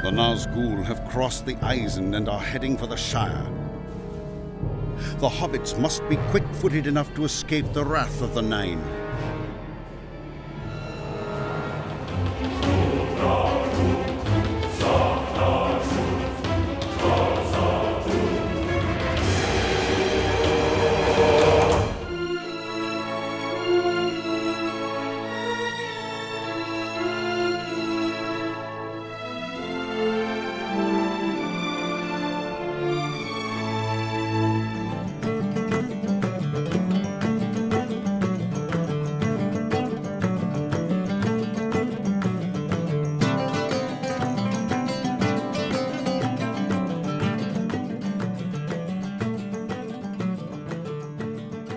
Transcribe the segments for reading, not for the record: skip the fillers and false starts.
The Nazgul have crossed the Eisen and are heading for the Shire. The hobbits must be quick-footed enough to escape the wrath of the Nine.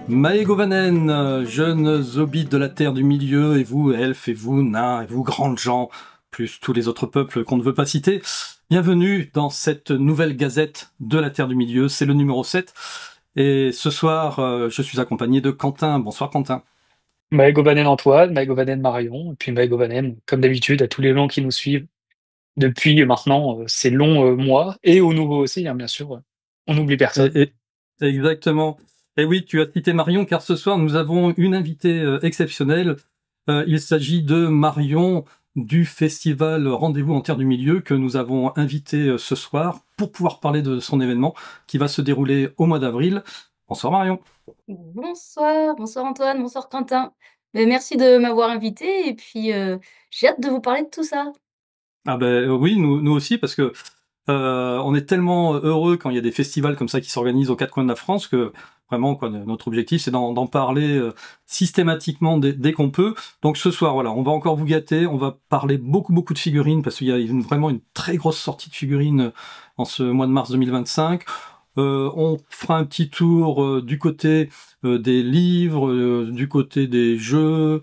Maegovanen, jeunes hobbits de la Terre du Milieu, et vous, elfes, et vous, nains, et vous, grandes gens, plus tous les autres peuples qu'on ne veut pas citer, bienvenue dans cette nouvelle gazette de la Terre du Milieu, c'est le numéro 7, et ce soir, je suis accompagné de Quentin. Bonsoir Quentin. Maëgovanen Antoine, Maëgovanen Marion, et puis Maëgovanen, comme d'habitude, à tous les gens qui nous suivent depuis maintenant ces longs mois, et aux nouveaux aussi, hein, bien sûr. On n'oublie personne. Et- Exactement. Et oui, tu as cité Marion, car ce soir, nous avons une invitée exceptionnelle. Il s'agit de Marion du festival Rendez-vous en Terre du Milieu que nous avons invité ce soir pour pouvoir parler de son événement qui va se dérouler au mois d'avril. Bonsoir Marion. Bonsoir, bonsoir Antoine, bonsoir Quentin. Merci de m'avoir invité et puis j'ai hâte de vous parler de tout ça. Ah ben oui, nous aussi, parce que on est tellement heureux quand il y a des festivals comme ça qui s'organisent aux quatre coins de la France que vraiment quoi, notre objectif c'est d'en parler systématiquement dès qu'on peut. Donc ce soir, voilà, on va encore vous gâter, on va parler beaucoup de figurines parce qu'il y a vraiment une très grosse sortie de figurines en ce mois de mars 2025. On fera un petit tour du côté des livres, du côté des jeux.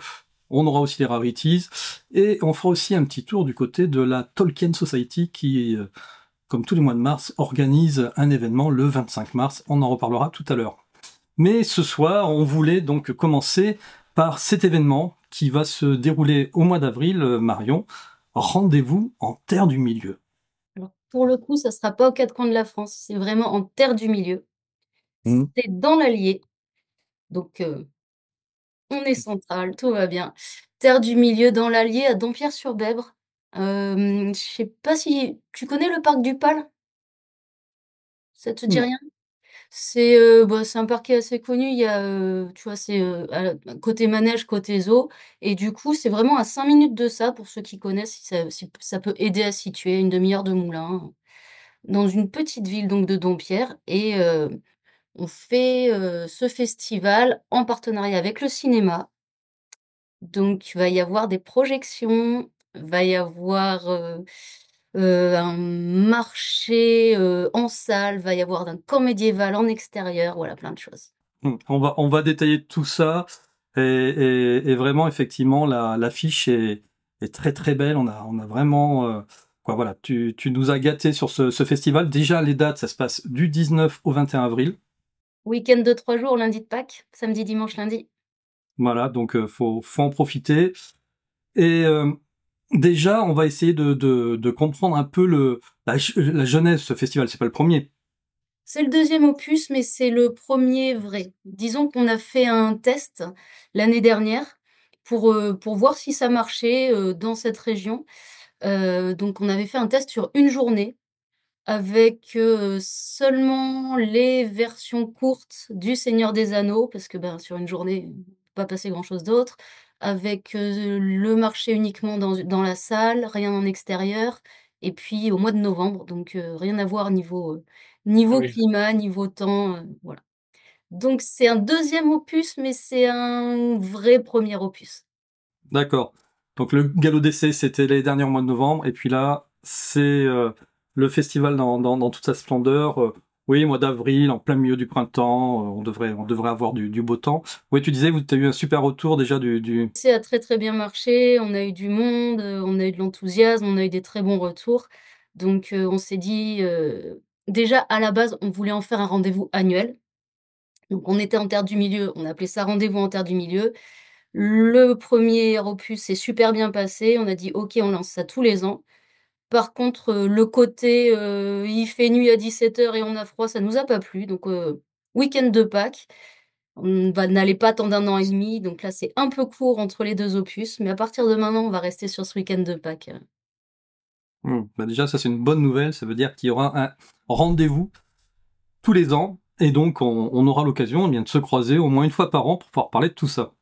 On aura aussi les rarities et on fera aussi un petit tour du côté de la Tolkien Society qui, comme tous les mois de mars, organise un événement le 25 mars. On en reparlera tout à l'heure. Mais ce soir, on voulait donc commencer par cet événement qui va se dérouler au mois d'avril, Marion. Rendez-vous en Terre du Milieu. Alors pour le coup, ça sera pas aux quatre coins de la France, c'est vraiment en terre du milieu. Mmh. C'est dans l'Allier, donc on est central, tout va bien. Terre du milieu dans l'Allier à Dampierre-sur-Bèbre. Je sais pas si tu connais le parc du Pal? Ça te dit Non. rien? C'est c'est un parc qui est assez connu. Il y a, tu vois, c'est côté manège, côté zoo. Et du coup, c'est vraiment à 5 minutes de ça, pour ceux qui connaissent, si ça peut aider à situer, une demi-heure de Moulins, dans une petite ville donc de Dompierre. Et on fait ce festival en partenariat avec le cinéma. Donc, il va y avoir des projections, va y avoir un marché en salle, va y avoir un camp médiéval en extérieur, voilà, plein de choses. On va détailler tout ça et vraiment effectivement l'affiche est très belle. On a vraiment quoi voilà. Tu nous as gâté sur ce festival. Déjà les dates, ça se passe du 19 au 21 avril. Week-end de 3 jours, lundi de Pâques, samedi, dimanche, lundi. Voilà, donc faut en profiter. Et déjà, on va essayer de comprendre un peu la genèse de ce festival. C'est pas le premier. C'est le deuxième opus, mais c'est le premier vrai. Disons qu'on a fait un test l'année dernière pour voir si ça marchait dans cette région. Donc on avait fait un test sur une journée avec seulement les versions courtes du Seigneur des Anneaux, parce que ben, sur une journée, on peut pas passer grand-chose d'autre, avec le marché uniquement dans la salle, rien en extérieur, et puis au mois de novembre, donc rien à voir Ah niveau oui. climat, niveau temps, voilà. Donc c'est un deuxième opus, mais c'est un vrai premier opus. D'accord. Donc le Galop d'essai, c'était les derniers mois de novembre, et puis là, c'est le festival dans toute sa splendeur. Oui, mois d'avril, en plein milieu du printemps, on devrait avoir du beau temps. Oui, tu disais, tu as eu un super retour déjà du... Ça a très très bien marché, on a eu du monde, on a eu de l'enthousiasme, on a eu des très bons retours. Donc on s'est dit, déjà à la base, on voulait en faire un rendez-vous annuel. Donc on était en terre du milieu, on appelait ça rendez-vous en terre du milieu. Le premier opus s'est super bien passé, on a dit: «OK, on lance ça tous les ans». Par contre, le côté, il fait nuit à 17 h et on a froid, ça nous a pas plu. Donc, week-end de Pâques, n'allait pas attendre 1 an et demi. Donc là, c'est un peu court entre les 2 opus, mais à partir de maintenant, on va rester sur ce week-end de Pâques. Bah déjà, ça c'est une bonne nouvelle. Ça veut dire qu'il y aura un rendez-vous tous les ans. Et donc, on aura l'occasion de se croiser au moins une fois par an pour pouvoir parler de tout ça.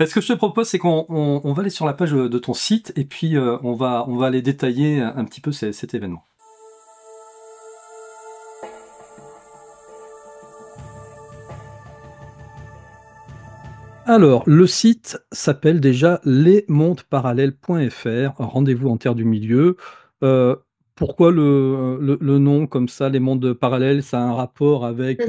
Ce que je te propose, c'est qu'on va aller sur la page de ton site et puis on va aller détailler un petit peu cet événement. Alors, le site s'appelle déjà lesmondeparallèles.fr, rendez-vous en terre du milieu. Pourquoi le nom comme ça, les mondes parallèles, ça a un rapport avec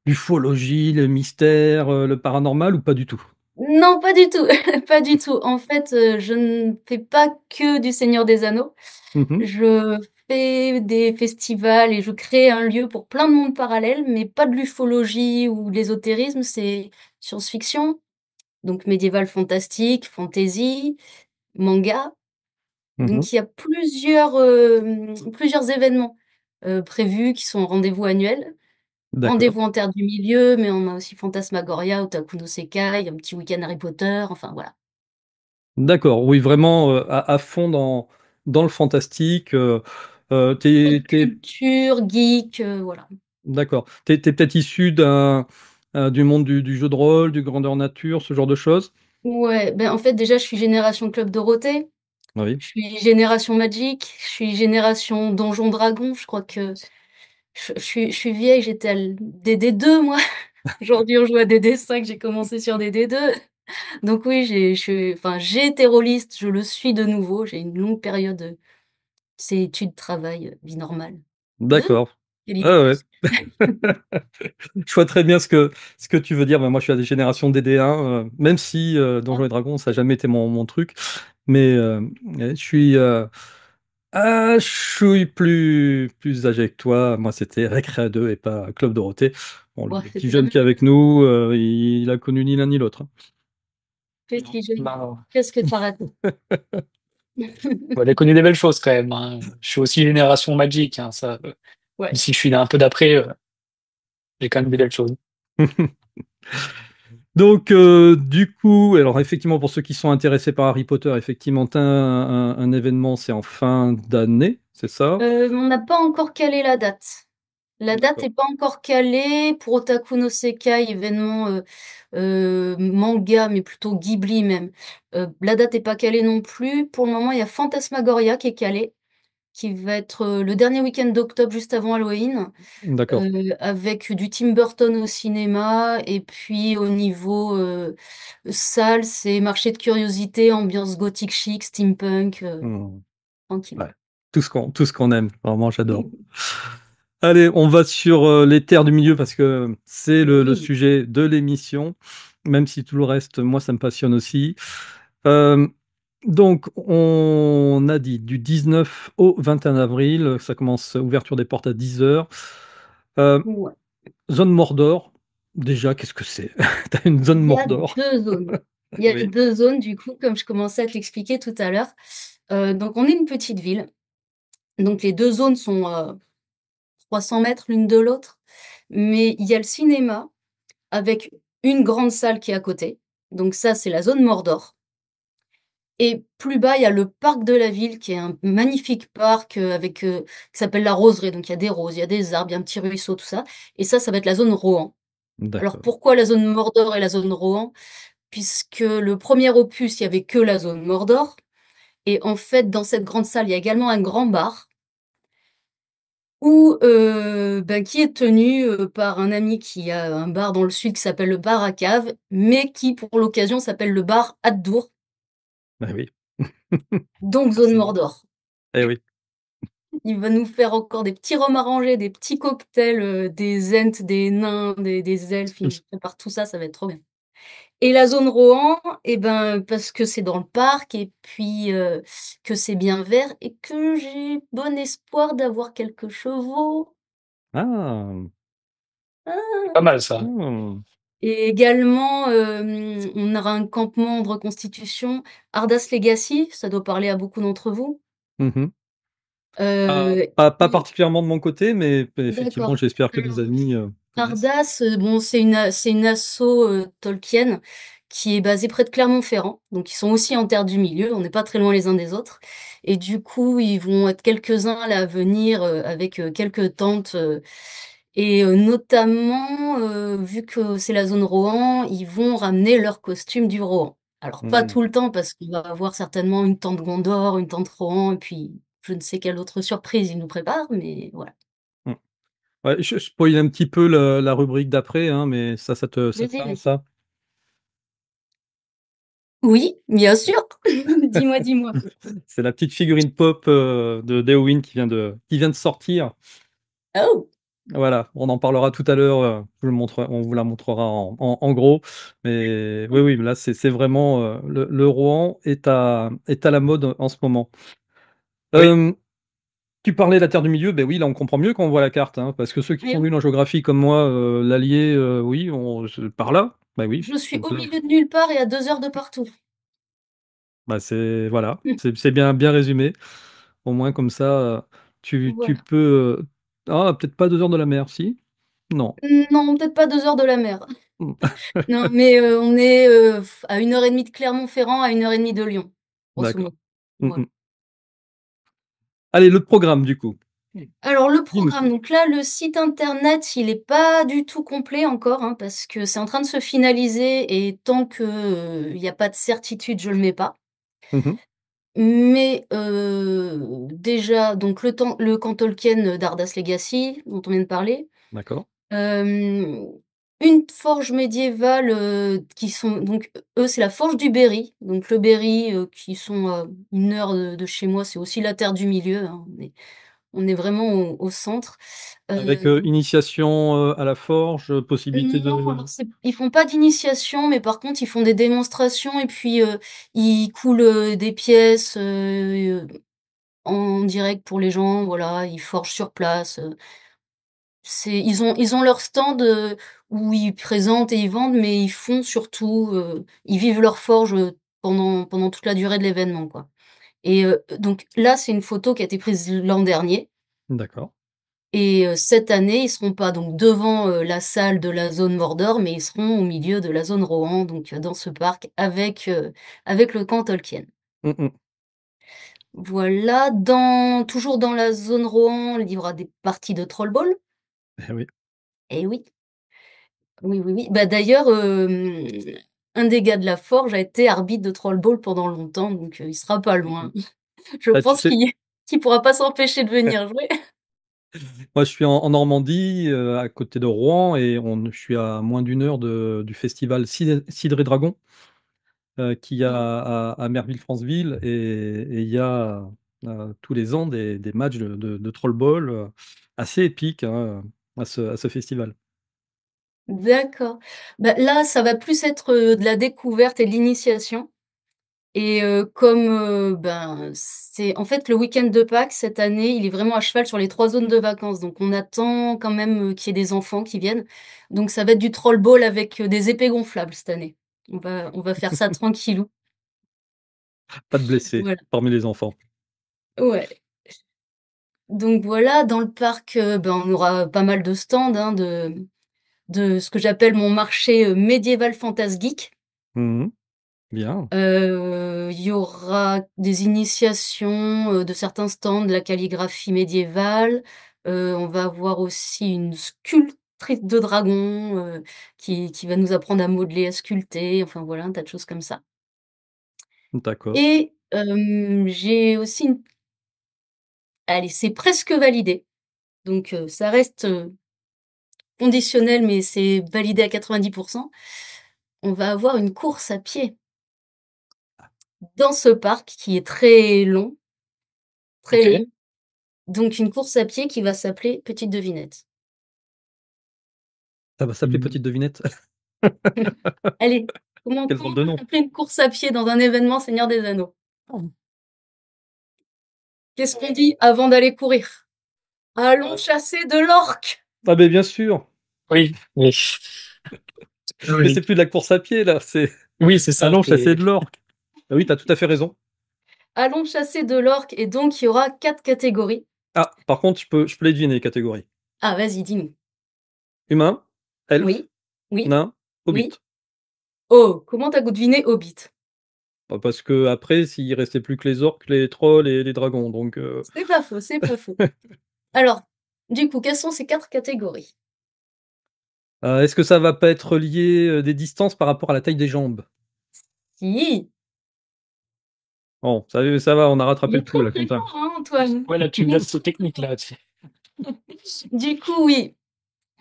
l'ufologie, le mystère, le paranormal ou pas du tout? Non, pas du tout, pas du tout. En fait, je ne fais pas que du Seigneur des Anneaux. Mhm. Je fais des festivals et je crée un lieu pour plein de mondes parallèles, mais pas de l'ufologie ou de l'ésotérisme, c'est science-fiction, donc médiéval fantastique, fantasy, manga. Mhm. Donc il y a plusieurs événements, prévus qui sont en rendez-vous annuels. D'accord. Rendez-vous en Terre du Milieu, mais on a aussi Fantasmagoria, Otaku no Sekai, un petit week-end Harry Potter, enfin voilà. D'accord, oui, vraiment à fond dans le fantastique. Pop T'es culture, geek, voilà. d'accord. T'es peut-être issu du monde du jeu de rôle, du grandeur nature, ce genre de choses? Ouais, ben, en fait, déjà, je suis génération Club Dorothée, Oui. je suis génération Magic, je suis génération Donjon Dragon. Je crois que je suis vieille, j'étais à DD2, moi. Aujourd'hui, on joue à DD5, j'ai commencé sur DD2. Donc oui, j'ai été rôliste, je le suis de nouveau. J'ai une longue période, c'est études, travail, vie normale. D'accord. Quelle idée de Ah ouais. gosse. Je vois très bien ce que tu veux dire. Mais moi, je suis à des générations DD1, même si Donjons et Dragons, ça n'a jamais été mon truc. Mais je suis plus âgé que toi. Moi, c'était Récréa 2 et pas Club Dorothée. Bon, Ouais, le petit c'était la jeune même qui est époque. avec nous, il a connu ni l'un ni l'autre. Petit jeune, Bah, qu'est-ce que tu as raté? on a connu des belles choses quand même, hein. Je suis aussi génération Magic, hein, ça. Même Ouais. si je suis un peu d'après, j'ai quand même vu des belles choses. Donc, du coup, alors effectivement, pour ceux qui sont intéressés par Harry Potter, effectivement, t'as un événement, c'est en fin d'année, c'est ça? On n'a pas encore calé la date. La date D'accord. est pas encore calée pour Otaku no Sekai, événement manga, mais plutôt Ghibli même. La date est pas calée non plus. Pour le moment, il y a Fantasmagoria qui est calé, qui va être le dernier week-end d'octobre, juste avant Halloween, D'accord. avec du Tim Burton au cinéma. Et puis au niveau salle, c'est marché de curiosité, ambiance gothique chic, steampunk, Hmm. tranquille. Ouais. Tout ce qu'on aime. Vraiment, j'adore. Allez, on va sur les terres du milieu parce que c'est le Oui. sujet de l'émission. Même si tout le reste, moi, ça me passionne aussi. Euh, donc, on a dit du 19 au 21 avril, ça commence ouverture des portes à 10 heures. Euh, Ouais. Zone Mordor, déjà, qu'est-ce que c'est? T'as une zone Il y a Mordor. 2 zones. Il y a Oui, 2 zones du coup, comme je commençais à te l'expliquer tout à l'heure. Donc on est une petite ville, donc les 2 zones sont, 300 mètres l'une de l'autre, mais il y a le cinéma avec une grande salle qui est à côté, donc ça, c'est la zone Mordor, et plus bas, il y a le parc de la ville qui est un magnifique parc, qui s'appelle la Roseraie, donc il y a des roses, il y a des arbres, il y a un petit ruisseau, tout ça, et ça va être la zone Rohan. Alors d'accord. pourquoi la zone Mordor et la zone Rohan? Puisque le premier opus, il y avait que la zone Mordor. Et en fait, dans cette grande salle, il y a également un grand bar qui est tenu par un ami qui a un bar dans le sud qui s'appelle le bar à cave, mais qui pour l'occasion s'appelle le bar Haddour, Ah oui, donc zone forcément. Mordor. Eh oui. Il va nous faire encore des petits rhums arrangés, des petits cocktails, des ents, des nains, des elfes. Il nous prépare tout ça, ça va être trop bien. Et la zone Rohan, eh ben, parce que c'est dans le parc et puis que c'est bien vert et que j'ai bon espoir d'avoir quelques chevaux. Ah. Ah, Pas mal ça. Hmm. Et également, on aura un campement de reconstitution, Ardas Legacy, ça doit parler à beaucoup d'entre vous. Mmh. Heu Pas et particulièrement de mon côté, mais effectivement, d'accord. j'espère que des Alors amis, connaissent. Ardas, bon, c'est une asso, Tolkien qui est basée près de Clermont-Ferrand, donc ils sont aussi en terre du milieu, on n'est pas très loin les uns des autres et du coup, ils vont être quelques-uns là à venir, avec, quelques tentes, et notamment, vu que c'est la zone Rohan, ils vont ramener leurs costumes du Rohan. Alors pas Mmh. tout le temps parce qu'on va avoir certainement une tente Gondor, une tente Rohan et puis je ne sais quelle autre surprise ils nous préparent, mais voilà. Mmh. Ouais, je spoil un petit peu la rubrique d'après, hein, mais ça te Vas-y, parle vas-y. ça? Oui, bien sûr. Dis-moi, dis-moi. C'est la petite figurine pop, de d'Éowyn qui vient de sortir. Oh! Voilà, on en parlera tout à l'heure, on vous la montrera en gros. Mais oui, oui, là, c'est vraiment, le Rohan est à la mode en ce moment. Oui, Hem, Tu parlais de la Terre du Milieu, beh oui, là, on comprend mieux quand on voit la carte, hein, parce que ceux qui Eh sont oui, nuls en géographie comme moi, l'Allier, oui, par là, bah oui, je suis donc au là, milieu de nulle part et à 2 heures de partout. bah, c'est voilà, c'est bien résumé. Au moins comme ça, tu Voilà. peux, peut-être pas 2 heures de la mer, si? Non. Non, peut-être pas 2 heures de la mer. Mmh. Non, mais on est, à 1 heure et demie de Clermont-Ferrand, à 1 heure et demie de Lyon, grosso D'accord. modo. Mmh Voilà. mh. Allez, le programme du coup. Alors le Dis-nous programme, tout. donc là, le site internet, il est pas du tout complet encore, hein, parce que c'est en train de se finaliser et tant que, il y a pas de certitude, je le mets pas. Mmh mh. Mais déjà, donc le camp Tolkien d'Ardas Legacy, dont on vient de parler. D'accord. Hem, une forge médiévale, qui sont donc eux, c'est la forge du Berry. Donc le Berry, qui sont à 1 heure de chez moi, c'est aussi la terre du milieu, hein. On est vraiment au centre. Avec, Heu, initiation, à la forge, possibilité non, de alors c'est ils font pas d'initiation, mais par contre, ils font des démonstrations et puis, ils coulent, des pièces, en direct pour les gens, voilà, ils forgent sur place. Ils ont leur stand, où ils présentent et ils vendent, mais ils font surtout, ils vivent leur forge, pendant toute la durée de l'événement, quoi. Et donc là, c'est une photo qui a été prise l'an dernier d'accord. et cette année, ils seront pas donc devant, la salle de la zone Mordor, mais ils seront au milieu de la zone Rohan, donc dans ce parc avec le camp Tolkien. Mmh mh. Voilà, toujours dans la zone Rohan, il y aura des parties de Troll Ball. Eh oui. Eh oui. Oui, oui, oui. Bah, d'ailleurs, un des gars de la forge a été arbitre de Troll-Ball pendant longtemps, donc il sera pas Mmh loin. mh. Je Bah, tu pense sais, qu'il pourra pas s'empêcher de venir jouer. moi, je suis en Normandie, à côté de Rouen et je suis à moins d'une heure du festival Cidre et Dragon, qu'il y a Mmh. à Merville-Franceville et il y a, tous les ans des matchs de Troll-Ball, assez épiques, hein, à ce festival. D'accord. Bah, là, ça va plus être, de la découverte et de l'initiation et comme, ben, c'est en fait, le week-end de Pâques, cette année, il est vraiment à cheval sur les 3 zones de vacances, donc on attend quand même, qu'il y ait des enfants qui viennent. Donc ça va être du Troll-Ball avec, des épées gonflables cette année. On va faire ça tranquillou. Pas de blessés Voilà. parmi les enfants. Ouais. Donc voilà, dans le parc, ben, on aura pas mal de stands, hein, de ce que j'appelle mon marché, médiéval fantasgeek. Mmh mh. Bien. Il y aura des initiations, de certains stands, de la calligraphie médiévale. On va avoir aussi une sculptrice de dragon, qui va nous apprendre à modeler, à sculpter, enfin voilà, un tas de choses comme ça. D'accord. Et j'ai aussi une allez, c'est presque validé, donc ça reste, conditionnel, mais c'est validé à 90. On va avoir une course à pied dans ce parc qui est très long, OK. donc une course à pied qui va s'appeler Petite Devinette. Ça va s'appeler Mmh. Petite Devinette? Allez, comment Quelle comment drôle on de peut nom. appeler une course à pied dans un événement Seigneur des Anneaux? Qu'est-ce qu'on dit avant d'aller courir? Allons chasser de l'orque! Ah beh, bien sûr. Oui, oui. Mais Oui, c'est plus de la course à pied, là, c'est oui, c'est ça. allons c'est- chasser de l'orque. Ah oui, tu as tout à fait raison. Allons chasser de l'orque et donc il y aura 4 catégories. Ah, par contre, je peux les deviner, les catégories. Ah, vas-y, dis-nous. Humain, elfe, Oui, oui, nain, hobbit. oui. Oh, comment t'as deviné Hobbit? Bah, parce que après, s'il restait plus que les orques, les trolls et les dragons, donc C'est pas faux, c'est pas faux. Alors, du coup, quelles sont ces 4 catégories? est-ce que ça va pas être lié, des distances par rapport à la taille des jambes? Si, Bon, ça va, on a rattrapé il le est coup, très là, très Quentin. fort, hein, Antoine. Ouais, là, tu me laisses ce technique là. Du coup, oui,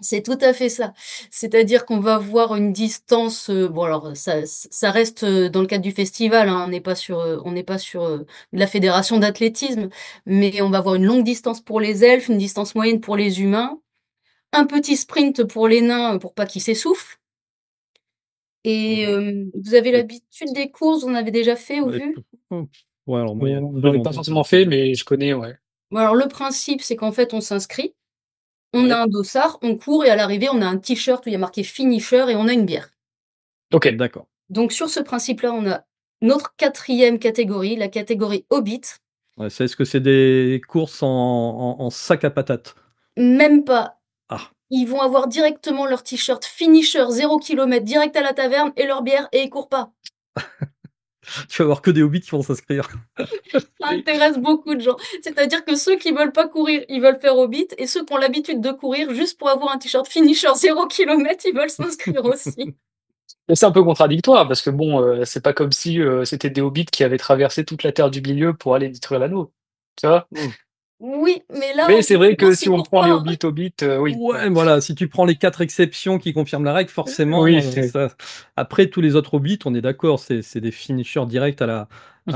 c'est tout à fait ça. C'est-à-dire qu'on va voir une distance, bon alors ça reste, dans le cadre du festival, hein, on n'est pas sur, la fédération d'athlétisme, mais on va avoir une longue distance pour les elfes, une distance moyenne pour les humains, un petit sprint pour les nains, pour pas qu'ils s'essoufflent et Mmh. vous avez Et l'habitude des courses? Vous en avez déjà fait ou ouais, vu? ouais, alors moi, il y a J'en très ai pas longtemps que forcément j'en fais fait, plus. mais je connais, ouais. Bon alors le principe, c'est qu'en fait on s'inscrit, on a Ouais. un dossard, on court et à l'arrivée on a un t-shirt où il y a marqué finisher et on a une bière. Ok. D'accord. Donc sur ce principe-là, on a notre quatrième catégorie, la catégorie Hobbit. Ouais, est-ce que c'est des courses en sac à patates? Même pas. Ah, Ils vont avoir directement leur t-shirt finisher 0 km direct à la taverne et leur bière et ils courent pas. tu vas avoir que des hobbits qui vont s'inscrire. Ça intéresse beaucoup de gens. C'est-à-dire que ceux qui veulent pas courir, ils veulent faire Hobbit et ceux qui ont l'habitude de courir juste pour avoir un t-shirt finisher 0 km, ils veulent s'inscrire aussi. Mais c'est un peu contradictoire parce que bon, c'est pas comme si c'était des hobbits qui avaient traversé toute la Terre du Milieu pour aller détruire l'anneau. Tu vois? Mmh. Oui, mais là, Mais en c'est vrai que l'occurrence, si ils on courent prend les pas. hobbits, oui. Ouais. Ouais, voilà, si tu prends les 4 exceptions qui confirment la règle, forcément, Oui, ça après tous les autres hobbits, on est d'accord, c'est des finishers directs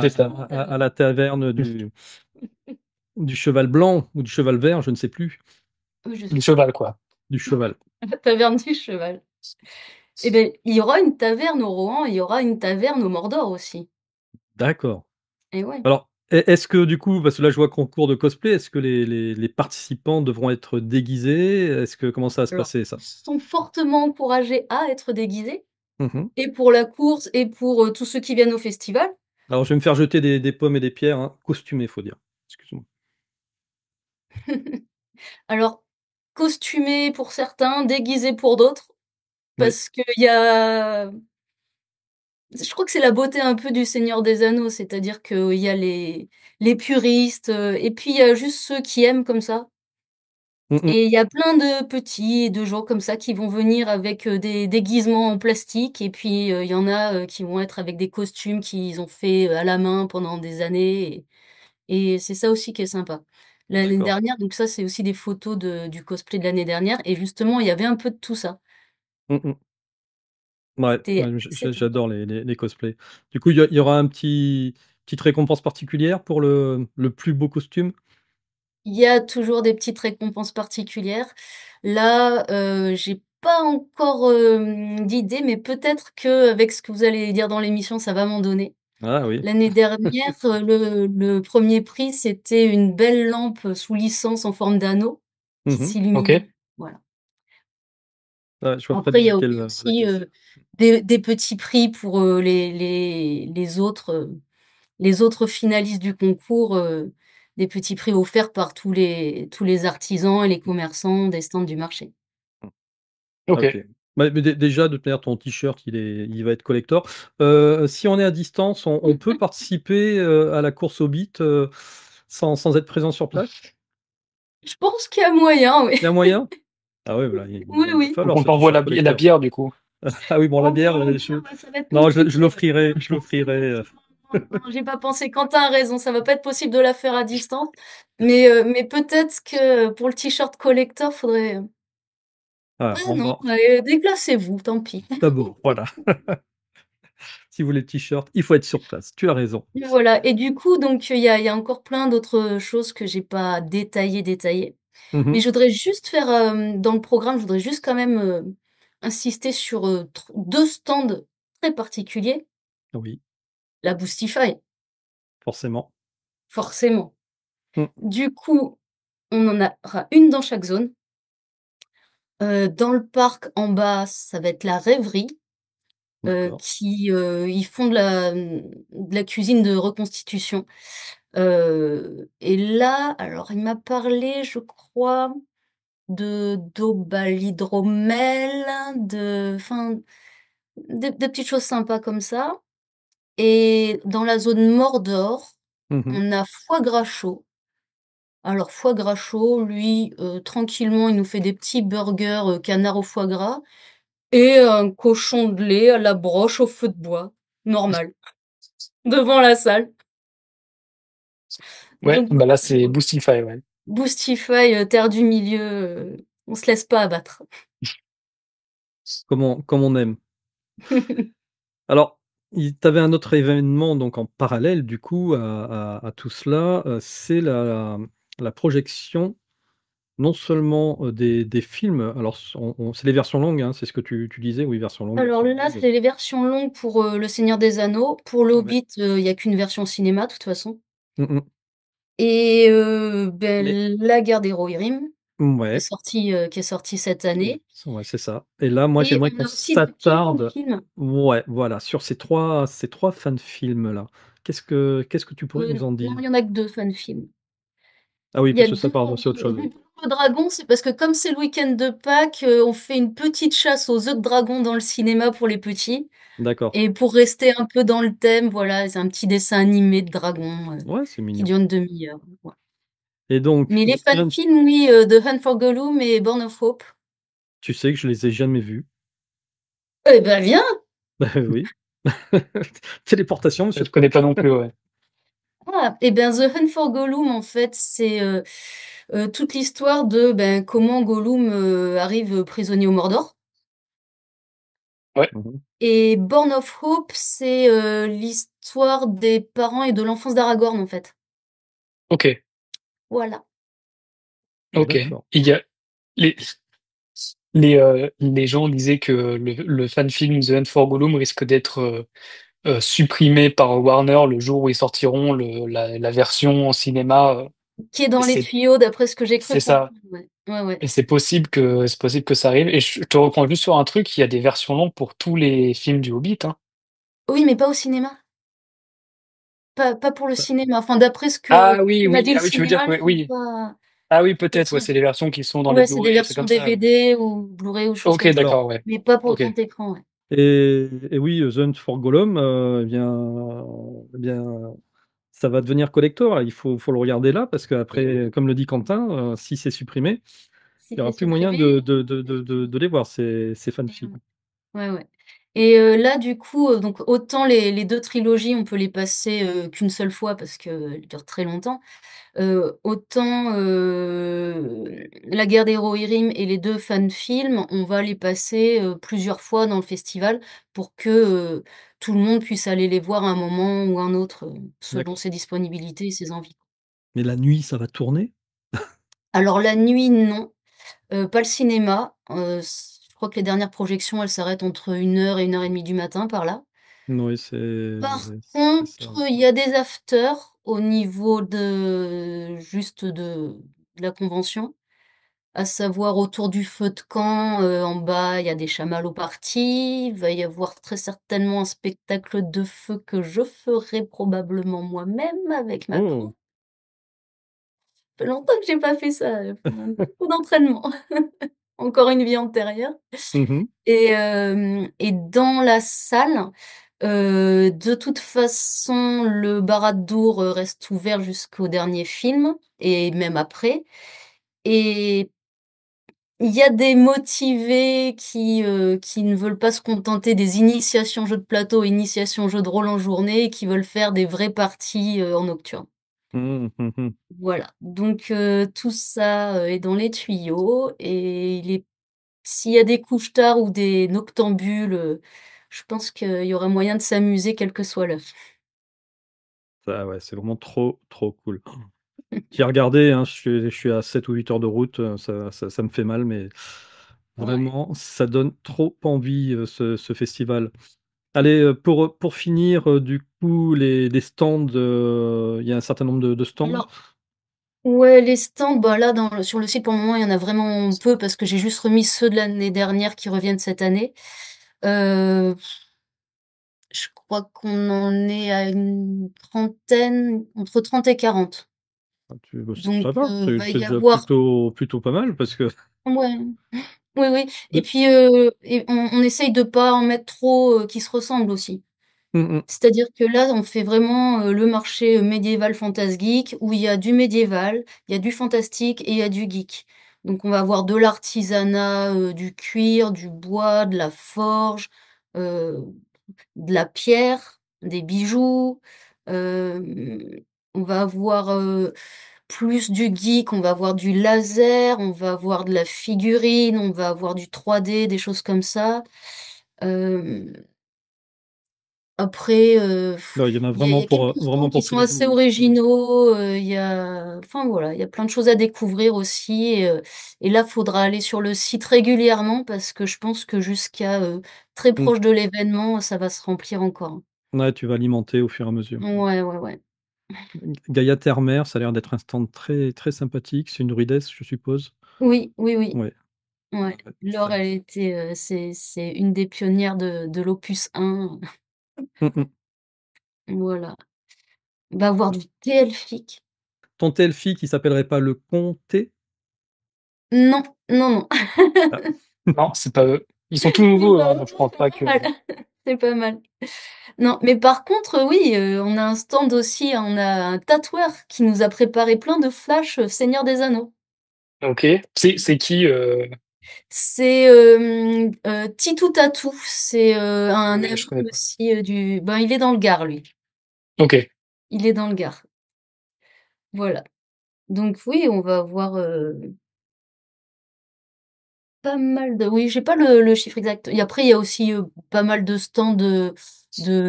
c'est ça. à la taverne du cheval blanc ou du cheval vert, je ne sais plus, Je Le sais cheval, quoi. du cheval. pas. Taverne du cheval. Eh ben, il y aura une taverne au Rohan, il y aura une taverne au Mordor aussi. D'accord. Et ouais. Alors, est-ce que du coup, parce que là je vois concours de cosplay, est-ce que les participants devront être déguisés? Comment ça va se Alors, passer ça? ils sont fortement encouragés à être déguisés, Mmh. et pour la course et pour tous ceux qui viennent au festival. Alors je vais me faire jeter des pommes et des pierres, hein. Costumé, faut dire. Excuse-moi. Alors, costumés pour certains, déguisés pour d'autres, Oui. parce qu'il y a, je crois que c'est la beauté un peu du Seigneur des Anneaux, c'est-à-dire qu'il y a les puristes, et puis il y a juste ceux qui aiment comme ça. Mmh mh. Et il y a plein de petits et de gens comme ça qui vont venir avec, des déguisements en plastique et puis, il y en a, qui vont être avec des costumes qu'ils ont fait, à la main pendant des années et c'est ça aussi qui est sympa. L'année D'accord. dernière, donc ça, c'est aussi des photos du cosplay de l'année dernière et justement, il y avait un peu de tout ça. Mmh mh. Ouais, C'était ouais, assez sympa. j'adore les cosplays. Du coup, il y aura petite récompense particulière pour le plus beau costume? Il y a toujours des petites récompenses particulières. Là, j'ai pas encore, d'idée, mais peut-être qu'avec ce que vous allez dire dans l'émission, ça va m'en donner. Ah oui. L'année dernière, le 1er prix, c'était une belle lampe sous licence en forme d'anneau qui Mmh. s'illuminait. Ok. Voilà. Ouais, je vois pas Après, il y a lequel, aussi, laquelle c'est. des petits prix pour, les autres finalistes du concours, des petits prix offerts par tous les artisans et les commerçants des stands du marché. Ah Ok. OK. Mais déjà, de toute manière, ton t-shirt, il va être collector. Si on est à distance, on peut participer, à la course au beat, sans être présent sur place? Je pense qu'il y a moyen, oui. Il y a moyen? Ah ouais, voilà, Oui, il va oui. Donc falloir on ce t'envoie t-shirt la collector. bière, du coup. Ah oui, bon, la Oh bière, mon je Dieu, bah, ça va être non, je compliqué. l'offrirai, Non, j'ai pas pensé. Quentin a raison, ça va pas être possible de la faire à distance. Mais peut-être que pour le t-shirt collector, faudrait. ah Ah bon, non, bon, déplacez-vous, tant pis. d'abord, voilà. Si vous voulez le t-shirt, il faut être sur place. Tu as raison. Et voilà. Et du coup, donc il y a encore plein d'autres choses que j'ai pas détaillées. Mmh Mais mh. je voudrais juste faire, dans le programme, je voudrais juste quand même, insister sur, 2 stands très particuliers. Oui, La Boostify, forcément. forcément. Mmh. Du coup, on en aura une dans chaque zone. Dans le parc en bas, ça va être la rêverie, D'accord. ils font de la cuisine de reconstitution. Et là, alors il m'a parlé, je crois, de d'eau l'hydromel, enfin, des petites choses sympas comme ça. Et dans la zone Mordor, Mmh. on a foie gras chaud. Alors foie gras chaud, lui, tranquillement, il nous fait des petits burgers, canard au foie gras et un cochon de lait à la broche au feu de bois, normal, devant la salle. Ouais, Donc bah là, c'est vraiment, Boostify, ouais. Boostify, terre du milieu, on se laisse pas abattre. Comme on aime. Alors, tu avais un autre événement donc en parallèle du coup à tout cela, c'est la projection non seulement, des films, alors c'est les versions longues, hein, c'est ce que tu disais? Oui, version longue, Alors version là, longue. c'est les versions longues pour, Le Seigneur des Anneaux. Pour Le Ouais. Hobbit, il y a qu'une version cinéma, de toute façon. Mmh mh. Et Mais La Guerre des Rohirrim, ouais, qui est sortie cette oui, année. ouais, c'est ça. Et là, moi, Et j'aimerais on qu'on a aussi le petit fan s'attarde film. ouais, voilà, sur ces trois fan films-là. Qu'est-ce que tu pourrais nous en Non, dire? il y en a que 2 fan films. Ah oui, Il y a parce que ça 2 parle c'est autre chose, oui. Le dragon, c'est parce que comme c'est le week-end de Pâques, on fait une petite chasse aux œufs de dragon dans le cinéma pour les petits. D'accord. Et pour rester un peu dans le thème, voilà, c'est un petit dessin animé de dragon, Ouais, c'est qui mignon. dure une demi-heure. Voilà. Et donc Mais les The fan Hunt, films, oui, The Hunt for Gollum et Born of Hope. tu sais que je les ai jamais vus. Eh ben viens! Bah, oui. Téléportation, Je monsieur connais pas Spock. non plus, ouais. Ah, et bien The Hunt for Gollum, en fait, c'est toute l'histoire de comment Gollum arrive prisonnier au Mordor. Ouais, Mmh. Et Born of Hope, c'est l'histoire des parents et de l'enfance d'Aragorn, en fait. OK, Voilà. OK. D'accord. Il y a les les gens disaient que le fan film The Hunt for Gollum risque d'être, supprimé par Warner le jour où ils sortiront la version en cinéma, Qui est et dans les tuyaux, d'après ce que j'ai cru c'est ça. comprendre. Ouais, ouais, ouais. Et c'est possible que ça arrive. Et je te reprends juste sur un truc, il y a des versions longues pour tous les films du Hobbit, hein. Oui, mais pas au cinéma. Pas pour le Bah, cinéma. Enfin, d'après Ah ce oui, que m'a oui, dit le ah oui, tu veux dire cinéma, que ils font oui. pas. Ah oui, Ils peut-être, ouais, sont- c'est les versions qui sont dans les Ouais, c'est des Blu-ray, des trucs versions comme ça, ouais. DVD ou Blu-ray ou choses OK, comme ça. alors d'accord, ouais. Mais pas pour le OK. grand écran, ouais. et oui, The Hunt for Gollum, eh bien, ça va devenir collector, là. Il faut le regarder là parce qu'après, comme le dit Quentin, si c'est supprimé, Si il y c'est aura plus moyen supprimé. de les voir ces fan Ouais, films. ouais, ouais. Et là, du coup, donc autant les 2 trilogies, on peut les passer, qu'une seule fois parce qu'elles durent très longtemps. Autant, La Guerre des Rohirrim et les 2 fan-films, on va les passer, plusieurs fois dans le festival pour que, tout le monde puisse aller les voir à un moment ou un autre, selon D'accord. ses disponibilités et ses envies. Mais la nuit, ça va tourner? Alors la nuit, non, pas le cinéma, je crois que les dernières projections, elles s'arrêtent entre 1 heure et 1 heure et demie du matin, par là. Oui, Par c'est ça. contre, il y a des afters au niveau de juste de la convention. À savoir autour du feu de camp, en bas, il y a des chamallows partis. Il va y avoir très certainement un spectacle de feu que je ferai probablement moi-même avec ma troupe. Oh! Ça fait longtemps que j'ai pas fait ça, beaucoup d'entraînement. Encore une vie antérieure. Mmh. Et dans la salle, de toute façon, le Barad-dûr, reste ouvert jusqu'au dernier film et même après. Et il y a des motivés qui ne veulent pas se contenter des initiations jeux de plateau, initiations jeux de rôle en journée et qui veulent faire des vraies parties, en nocturne. Mmh, mmh mh. Voilà, donc tout ça, est dans les tuyaux et il est s'il y a des couche-tard ou des noctambules, je pense qu'il y aurait moyen de s'amuser quelle que soit l'heure. Ça, ouais, c'est vraiment trop, trop cool. J'ai regardé, hein, je suis à 7 ou 8 heures de route, ça me fait mal, mais Ouais. vraiment, ça donne trop envie, ce festival. Allez, pour finir, du coup, les stands, il y a un certain nombre de stands? Alors Ouais, les stands, bah là, sur le site, pour le moment, il y en a vraiment peu parce que j'ai juste remis ceux de l'année dernière qui reviennent cette année. Euh, je crois qu'on en est à une trentaine, entre 30 et 40. Ah, Donc, ça va, va c'est y déjà avoir. plutôt pas mal parce que. Ouais, oui, oui. Et Mm, puis, on essaye de pas en mettre trop qui se ressemblent aussi. mm, C'est-à-dire que là, on fait vraiment le marché médiéval fantasgeek où il y a du médiéval, il y a du fantastique et il y a du geek. Donc on va avoir de l'artisanat, du cuir, du bois, de la forge, euh, de la pierre, des bijoux. On va avoir plus du geek, on va avoir du laser, on va avoir de la figurine, on va avoir du 3D, des choses comme ça. Euh, Après, Non, il y en a il y a quelques stands vraiment qui pour tous sont les assez goûts. originaux, il y a enfin voilà, il y a plein de choses à découvrir aussi et là, faudra aller sur le site régulièrement parce que je pense que jusqu'à, très Mm. proche de l'événement, ça va se remplir encore. Ouais, tu vas alimenter au fur et à mesure. Ouais, ouais, ouais. Gaïa Terre-Mer, ça a l'air d'être un stand très, très sympathique. C'est une druidesse, je suppose. Oui, oui, oui, Ouais. ouais. Ouais, Laure, elle était, c'est une des pionnières de l'Opus 1. Mm, mm. Voilà. On va avoir du thé elfique. Ton Telfi qui s'appellerait pas le Comté? Non, non, non. Ah. Non, c'est pas eux. Ils sont tout C'est nouveaux, pas hein, donc je crois c'est pas pas que. mal. C'est pas mal. Non, mais par contre, oui, on a un stand aussi, hein, on a un tatoueur qui nous a préparé plein de flash Seigneur des Anneaux. Ok. C'est qui C'est Titou Tatou, c'est un Oui, je ami connais pas. aussi Ben, il est dans le Gard, lui. Ok. Il est dans le Gard. Voilà. Donc oui, on va avoir pas mal de. Oui, j'ai pas le chiffre exact. Et après, il y a aussi pas mal de stands de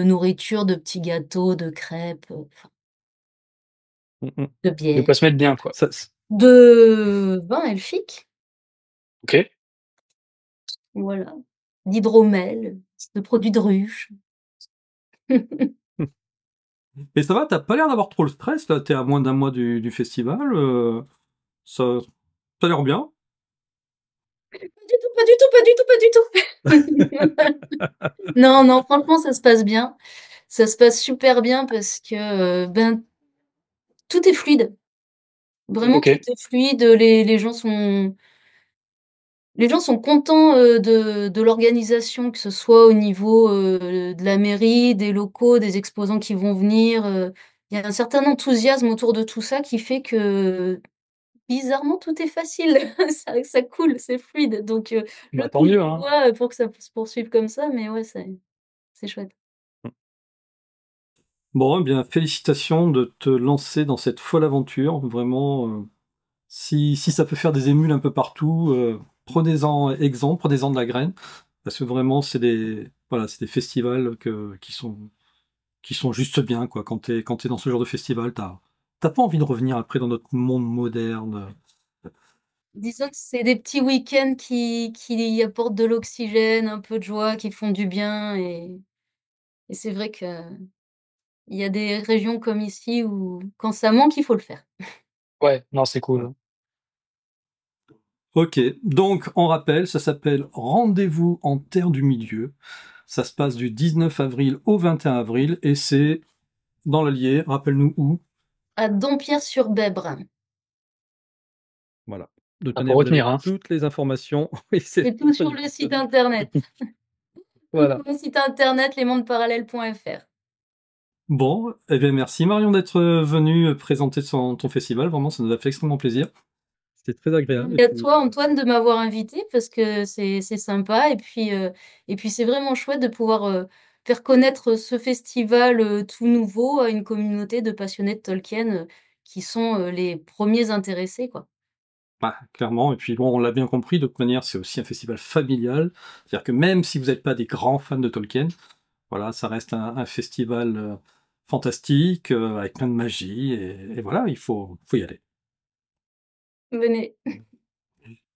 nourriture, de petits gâteaux, de crêpes, enfin, Mm, mm. de De bière. quoi se mettre bien, quoi. Ça, De vin elfique, Ok. voilà. D'hydromel, de produits de ruche. Mais ça va, t'as pas l'air d'avoir trop le stress, là. T'es à moins d'un mois du festival. Ça, ça a l'air bien. Pas du tout, pas du tout, pas du tout, pas du tout. Non, non, franchement, ça se passe bien. Ça se passe super bien parce que ben tout est fluide. Vraiment, Ok. tout est fluide. Les gens sont contents de l'organisation, que ce soit au niveau de la mairie, des locaux, des exposants qui vont venir. Il y a un certain enthousiasme autour de tout ça qui fait que bizarrement tout est facile. Ça coule, c'est fluide. Donc je Bah tant touche mieux, du hein. bois pour que ça se poursuive comme ça, mais ouais, c'est chouette. Bon, eh bien, félicitations de te lancer dans cette folle aventure. Vraiment, si ça peut faire des émules un peu partout, prenez-en exemple, prenez-en de la graine. Parce que vraiment, voilà, c'est des festivals qui sont juste bien, quoi. Quand t'es dans ce genre de festival, t'as pas envie de revenir après dans notre monde moderne. Disons que c'est des petits week-ends qui apportent de l'oxygène, un peu de joie, qui font du bien. Et c'est vrai que il y a des régions comme ici où quand ça manque, il faut le faire. Ouais, non, c'est Voilà. cool. Ok, donc on rappelle, ça s'appelle Rendez-vous en Terre du Milieu. Ça se passe du 19 avril au 21 avril et c'est dans l'Allier. Rappelle-nous où. À Dampierre-sur-Bèbre. Voilà. De toute Ah, pour manière, vous avez retenir, hein. toutes les informations. Oui, c'est C'est tout ça, sur j'ai le pensé à site dire. internet. Tout Voilà. sur le site internet lesmondeparallèles.fr. Bon, eh bien merci Marion d'être venue présenter ton festival. Vraiment, ça nous a fait extrêmement plaisir. C'était très agréable. Et Et à puis, toi, Antoine, de m'avoir invité parce que c'est sympa. Et puis c'est vraiment chouette de pouvoir faire connaître ce festival tout nouveau à une communauté de passionnés de Tolkien qui sont les premiers intéressés, quoi. bah, clairement. Et puis bon, on l'a bien compris. De toute manière, c'est aussi un festival familial. C'est-à-dire que même si vous n'êtes pas des grands fans de Tolkien, voilà, ça reste un festival fantastique avec plein de magie. Et voilà, il faut y aller. Venez.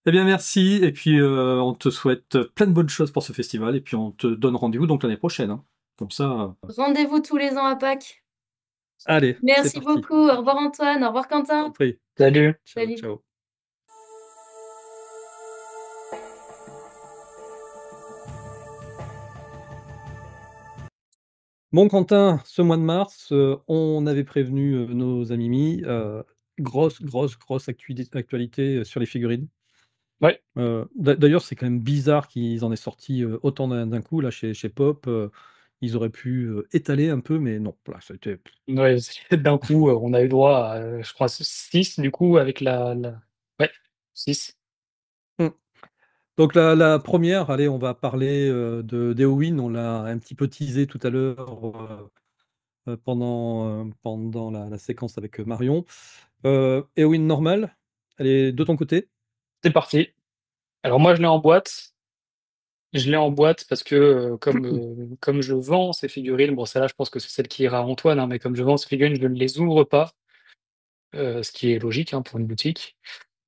Eh bien, merci. Et puis, on te souhaite plein de bonnes choses pour ce festival. Et puis, on te donne rendez-vous donc l'année prochaine, hein. Comme ça. Rendez-vous tous les ans à Pâques. Allez, c'est Merci parti. beaucoup. Au revoir Antoine. Au revoir Quentin. Compris. Salut. Ciao, Salut. ciao. Bon, Quentin, ce mois de mars, on avait prévenu nos amis Mi, grosse actualité sur les figurines. Ouais. D'ailleurs, c'est quand même bizarre qu'ils en aient sorti autant d'un coup là chez Pop. Ils auraient pu étaler un peu, mais non, là, c'était. Ouais, d'un coup, on a eu droit à, je crois, 6 du coup avec Ouais, 6. Hmm. Donc la première, allez, on va parler de d'Eowyn. On l'a un petit peu teasé tout à l'heure pendant la séquence avec Marion. Eowyn normale, elle est de ton côté. C'est parti. Alors moi, je l'ai en boîte. Je l'ai en boîte parce que comme je vends ces figurines, bon, celle-là, je pense que c'est celle qui ira à Antoine, hein, mais comme je vends ces figurines, je ne les ouvre pas, ce qui est logique hein, pour une boutique.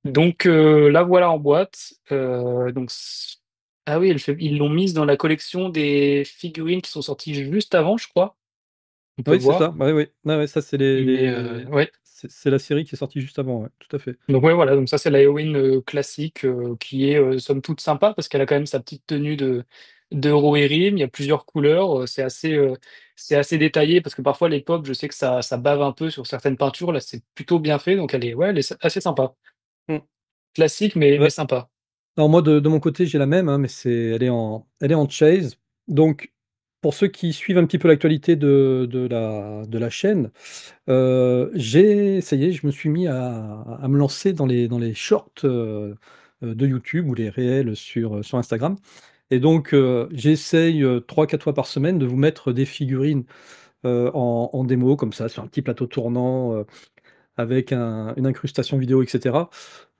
Donc la voilà en boîte. Ah oui, ils l'ont mise dans la collection des figurines qui sont sorties juste avant, je crois. On peut Oui, c'est ça. voir. Ouais, oui. Ah ouais, ça, c'est Mais ouais. c'est la série qui est sortie juste avant, ouais, tout à fait. Donc ouais, voilà, donc ça c'est la Eowyn classique qui est somme toute sympa parce qu'elle a quand même sa petite tenue de Rohirrim, il y a plusieurs couleurs, c'est assez détaillé parce que parfois les pop, je sais que ça bave un peu sur certaines peintures, là c'est plutôt bien fait, donc elle est assez sympa. Mm. Classique mais Ouais. sympa. Alors moi, de mon côté, j'ai la même, hein, mais elle est en chase. Donc, pour ceux qui suivent un petit peu l'actualité de la chaîne, ça y est, je me suis mis à me lancer dans les shorts de YouTube ou les réels sur Instagram. Et donc, j'essaye 3-4 fois par semaine de vous mettre des figurines en démo, comme ça, sur un petit plateau tournant, avec une incrustation vidéo, etc.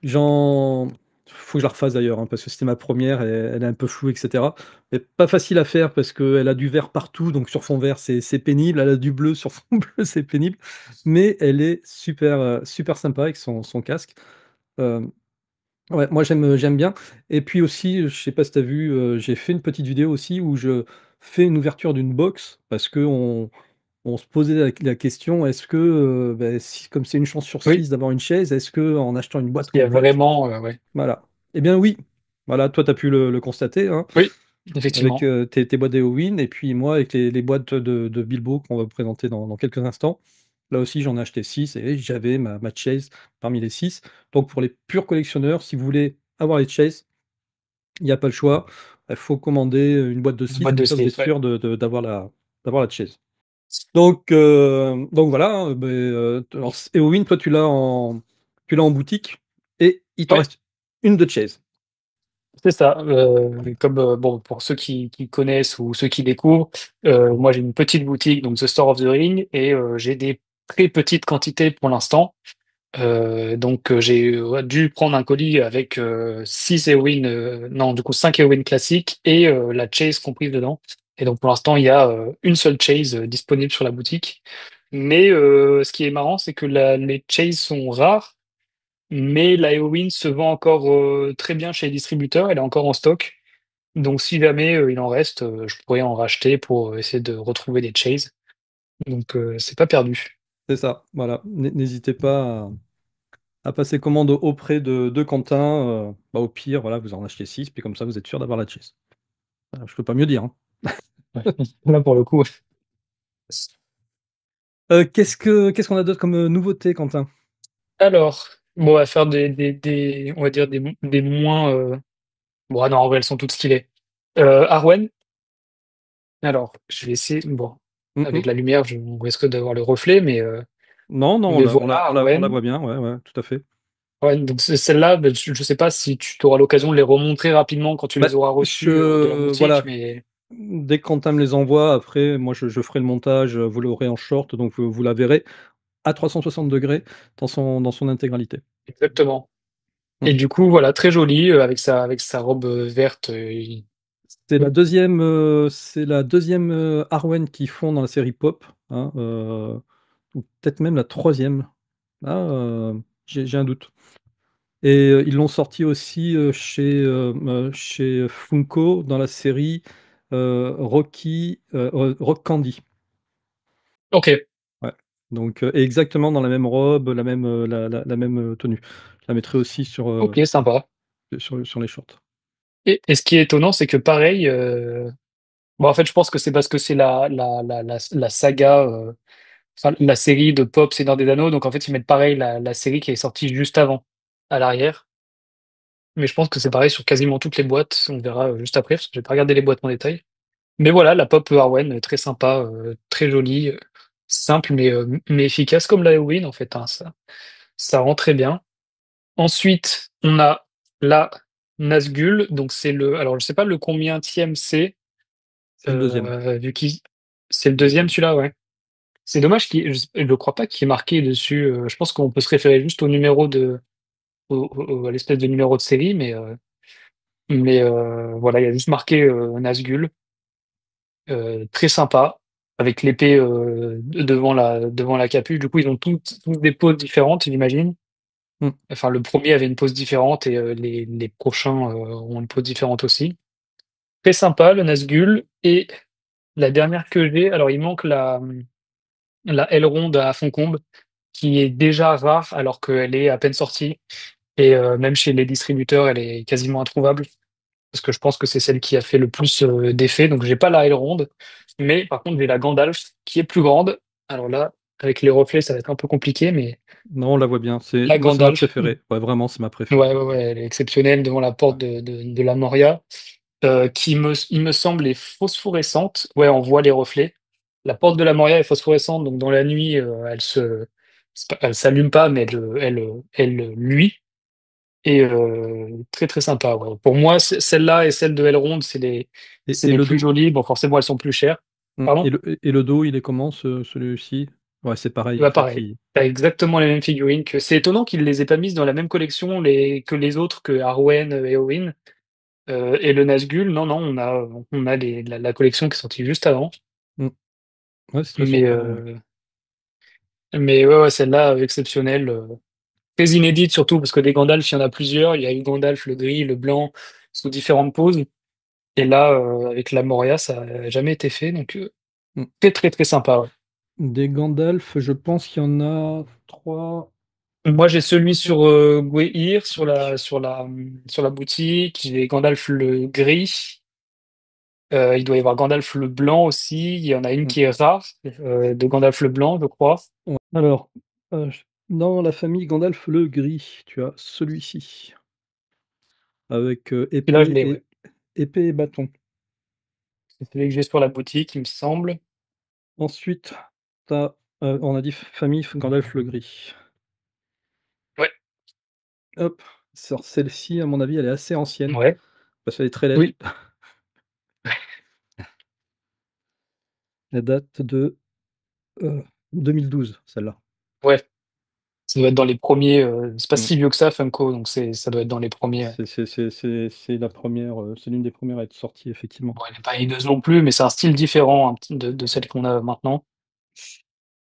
J'en... Faut que je la refasse d'ailleurs, hein, parce que c'était ma première et elle est un peu floue, etc. Mais pas facile à faire parce qu'elle a du vert partout, donc sur fond vert c'est pénible. Elle a du bleu sur fond bleu, c'est pénible. Mais elle est super sympa avec son casque. Euh, ouais, moi j'aime bien. Et puis aussi, je sais pas si tu as vu, j'ai fait une petite vidéo aussi où je fais une ouverture d'une box parce que on se posait la question, est-ce que, comme c'est une chance sur Oui, 6 d'avoir une chaise, est-ce que en achetant une boîte il y a complète, vraiment, ouais. voilà. Eh bien oui, voilà, toi tu as pu le constater, hein, Oui, avec effectivement. tes boîtes d'Halloween, et puis moi avec les boîtes de Bilbo qu'on va vous présenter dans quelques instants. Là aussi, j'en ai acheté 6 et j'avais ma chaise parmi les 6. Donc pour les purs collectionneurs, si vous voulez avoir les chaises, il n'y a pas le choix. Il faut commander une boîte de Une 6, boîte comme de ça vous êtes 6, ouais. sûr d'avoir la chaise. Donc voilà, hein, alors Eowyn, toi tu l'as en boutique et il t'en Ouais. reste une de chaise. C'est ça. Comme bon, pour ceux qui connaissent ou ceux qui découvrent, moi j'ai une petite boutique, donc The Store of the Ring, et j'ai des très petites quantités pour l'instant. J'ai dû prendre un colis avec 6 Eowyn, non, du coup 5 Eowyn classiques et la chase comprise dedans. Et donc pour l'instant, il y a une seule chase disponible sur la boutique. Mais ce qui est marrant, c'est que les chases sont rares, mais la Eowyn se vend encore très bien chez les distributeurs, elle est encore en stock. Donc si jamais il en reste, je pourrais en racheter pour essayer de retrouver des chases. Donc c'est pas perdu. C'est ça, voilà. N'hésitez pas à passer commande auprès de Quentin. Au pire, voilà, vous en achetez 6 puis comme ça vous êtes sûr d'avoir la chaise. Voilà, je peux pas mieux dire, hein. Ouais. Là pour le coup. Qu'est-ce qu'on a d'autre comme nouveauté, Quentin? Alors, bon, on va faire on va dire des moins. Bon, ah non, en vrai, elles sont toutes stylées. Arwen. Alors, je vais essayer. Bon, avec Mhm. la lumière, on risque d'avoir le reflet, Non, non, mais voilà, on la Arwen. voit bien, ouais, ouais, tout à fait. Ouais, donc celle-là, ben, je sais pas si tu auras l'occasion de les remontrer rapidement quand tu Bah, les auras reçues de la boutique, voilà, mais dès que Quentin me les envoie, après, moi je ferai le montage, vous l'aurez en short, donc vous la verrez à 360 degrés dans son intégralité. exactement. Mm. Et du coup, voilà, très jolie avec sa robe verte. C'est la deuxième Arwen qu'ils font dans la série Pop, hein, ou peut-être même la troisième. Ah, j'ai un doute. Et ils l'ont sorti aussi chez Funko dans la série Rock Candy. Ok, Ouais. Donc, et exactement dans la même robe, la même tenue. Je la mettrai aussi Ok, sympa. sur les shorts. Et ce qui est étonnant, c'est que pareil, bon, en fait, je pense que c'est parce que c'est la saga, enfin, la série de Pop Seigneur des Anneaux, donc en fait, ils mettent pareil la série qui est sortie juste avant, à l'arrière. Mais je pense que c'est pareil sur quasiment toutes les boîtes. On verra juste après, parce que j'ai pas regardé les boîtes en détail. Mais voilà, la pop Arwen, très sympa, très jolie, simple mais efficace comme la Halloween en fait, hein, ça rend très bien. Ensuite, on a la Nazgûl, donc c'est le, alors je sais pas le combientième c'est, C'est le deuxième. vu qu'il, c'est le deuxième Deuxième. celui-là, ouais. C'est dommage je ne crois pas qu'il est marqué dessus. Je pense qu'on peut se référer juste au numéro à l'espèce de numéro de série, mais voilà, il y a juste marqué Nazgûl. Très sympa, avec l'épée devant la capuche. Du coup, ils ont toutes des poses différentes, j'imagine. Mm. Enfin, le premier avait une pose différente et les prochains ont une pose différente aussi. Très sympa, le Nazgûl. Et la dernière que j'ai, alors il manque la Elrond à Foncombe, qui est déjà rare alors qu'elle est à peine sortie. Et même chez les distributeurs, elle est quasiment introuvable. Parce que je pense que c'est celle qui a fait le plus d'effet. Donc j'ai pas la Elrond, mais par contre j'ai la Gandalf qui est plus grande. Alors là, avec les reflets, ça va être un peu compliqué, mais Non, on la voit bien. la Moi, c'est ma Gandalf, préférée. Ouais, vraiment, c'est ma préférée. ouais, ouais, ouais, elle est exceptionnelle devant la porte de la Moria, il me semble, est phosphorescente. Ouais, on voit les reflets. La porte de la Moria est phosphorescente, donc dans la nuit, elle s'allume pas, mais elle luit. Et très très sympa. Ouais. Pour moi, celle-là et celle de Elrond, c'est Et les le plus dos? jolies. Bon, forcément, elles sont plus chères. Pardon? Et le dos, il est comment, celui-ci? Ouais, c'est pareil, en Bah fait. pareil. T'as exactement les mêmes figurines que. C'est étonnant qu'ils les aient pas mises dans la même collection que les autres, que Arwen et Eowyn. Et le Nazgûl, non, non, on a la collection qui est sortie juste avant. Mm. Ouais, c'est très Mais, sympa, ouais. euh, mais ouais, ouais, celle-là, exceptionnelle. Très inédite surtout, parce que des Gandalf, il y en a plusieurs. Il y a eu Gandalf le gris, le blanc, sous différentes poses. Et là, avec la Moria, ça n'a jamais été fait, donc Mm. très très très sympa. Ouais. Des Gandalf, je pense qu'il y en a trois. Moi, j'ai celui Trois. sur Gweir, sur la boutique. J'ai Gandalf le gris. Il doit y avoir Gandalf le blanc aussi. Il y en a une Mm. qui est rare, de Gandalf le blanc, je crois. Ouais. Alors, dans la famille Gandalf le gris, tu as celui-ci, avec Et là, je l'ai, ouais. épée et bâton. C'est celui que j'ai sur la boutique, il me semble. Ensuite, on a dit famille Gandalf le gris. Ouais, Hop, sur celle-ci, à mon avis, elle est assez ancienne, ouais, parce qu'elle est très laide. oui, Elle date de 2012, celle-là. ouais. Ça doit être dans les premiers. C'est pas Mm. si vieux que ça, Funko, donc ça doit être dans les premiers. Ouais. C'est la première, c'est l'une des premières à être sortie, effectivement. Bon, elle n'est pas hideuse non plus, mais c'est un style différent de celle qu'on a maintenant.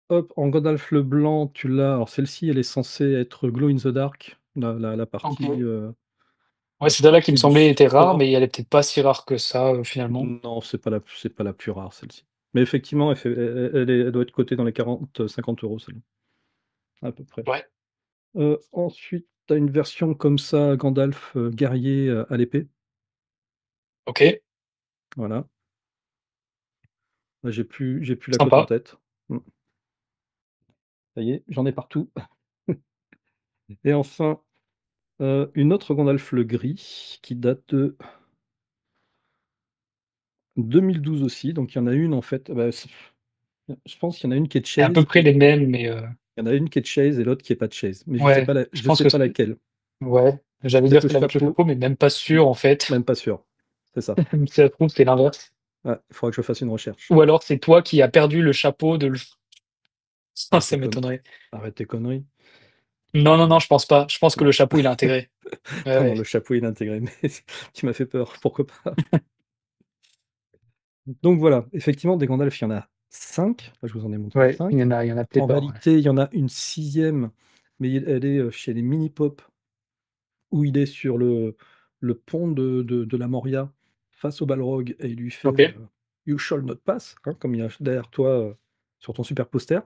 Hop, en Gandalf le blanc, tu l'as. Alors celle-ci, elle est censée être glow in the dark, la Ok. partie, Ouais, c'est celle-là qui me du semblait était rare, support. mais elle est peut-être pas si rare que ça, finalement. Non, c'est pas la plus rare, celle-ci. Mais effectivement, elle doit être cotée dans les 40-50 € celle-là, à peu près. Ouais, Ensuite, tu as une version comme ça, Gandalf guerrier à l'épée. ok, Voilà. Là, j'ai plus la cote en sympa. tête. Mm. Ça y est, j'en ai partout. Et enfin, une autre Gandalf le gris qui date de 2012 aussi. Donc il y en a une en fait. Bah, je pense qu'il y en a une qui est de C'est à peu Chase près et les mêmes, mais il y en a une qui est de Chase et l'autre qui est pas de Chase. Mais ouais, je je pense sais que pas laquelle. ouais, j'allais Peut-être dire le celle avec le chapeau, chapeau, mais même pas sûr en fait. même pas sûr. C'est ça. Si ça se trouve, c'est l'inverse. Ouais, il faudra que je fasse une recherche. Ou alors c'est toi qui as perdu le chapeau Ah, Arrête ça tes, con- m'étonnerait. Arrête tes conneries. Non, non, non, je pense pas. Je pense que Non. le chapeau, il est intégré. Ouais, Non, non, ouais. le chapeau il est intégré, mais tu m'as fait peur. Pourquoi pas? Donc voilà, effectivement, des Gandalf, il y en a 5. Là, je vous en ai montré Ouais, 5. il y en a En pléthore. Ouais. réalité, il y en a une sixième, mais elle est chez les Mini-Pop, où il est sur le pont de la Moria, face au Balrog, et il lui fait Ok. You shall not pass, hein, comme il y a derrière toi sur ton super poster.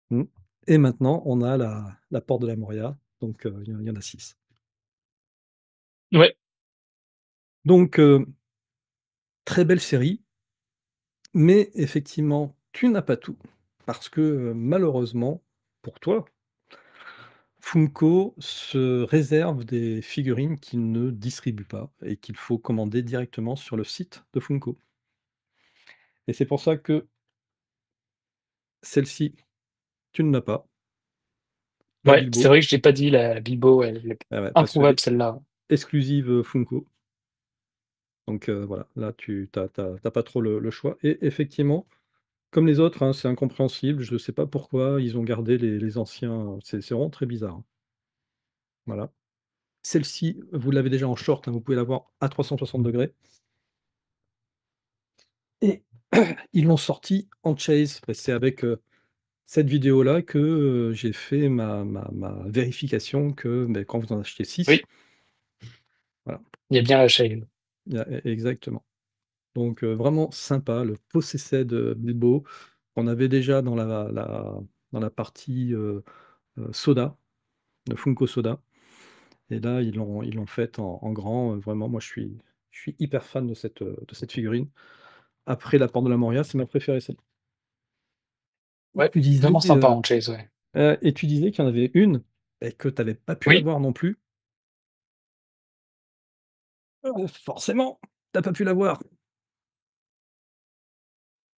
Mmh. Et maintenant, on a la Porte de la Moria, donc il y en a 6. Ouais, Donc très belle série, mais effectivement, tu n'as pas tout parce que, malheureusement pour toi, Funko se réserve des figurines qu'il ne distribue pas et qu'il faut commander directement sur le site de Funko. Et c'est pour ça que celle-ci, tu ne l'as pas, la ouais, c'est Bilbo. vrai que je l'ai pas dit, la Bilbo, elle est Ah ouais, parce qu'elle introuvable est celle-là. exclusive, Funko. Donc voilà, là tu tu pas trop le choix et effectivement, comme les autres, hein, c'est incompréhensible. Je ne sais pas pourquoi ils ont gardé les anciens, c'est vraiment très bizarre, hein. Voilà. Celle-ci, vous l'avez déjà en short, hein, vous pouvez l'avoir à 360°. Et ils l'ont sorti en chase. Et c'est avec, cette vidéo-là que, j'ai fait ma vérification que, beh, quand vous en achetez 6, Oui, voilà, il y a bien la Shale. il y a exactement. Donc vraiment sympa, le Possessed, Bilbo, qu'on avait déjà dans la partie, soda, de Funko Soda. Et là, ils l'ont faite en grand, vraiment moi je suis hyper fan de cette figurine. Après la Porte de la Moria, c'est ma préférée celle. Ouais, Tu disais, vraiment sympa en chase, ouais. et tu disais qu'il y en avait une et que tu avais pas pu Oui, l'avoir non plus. Forcément, tu as pas pu l'avoir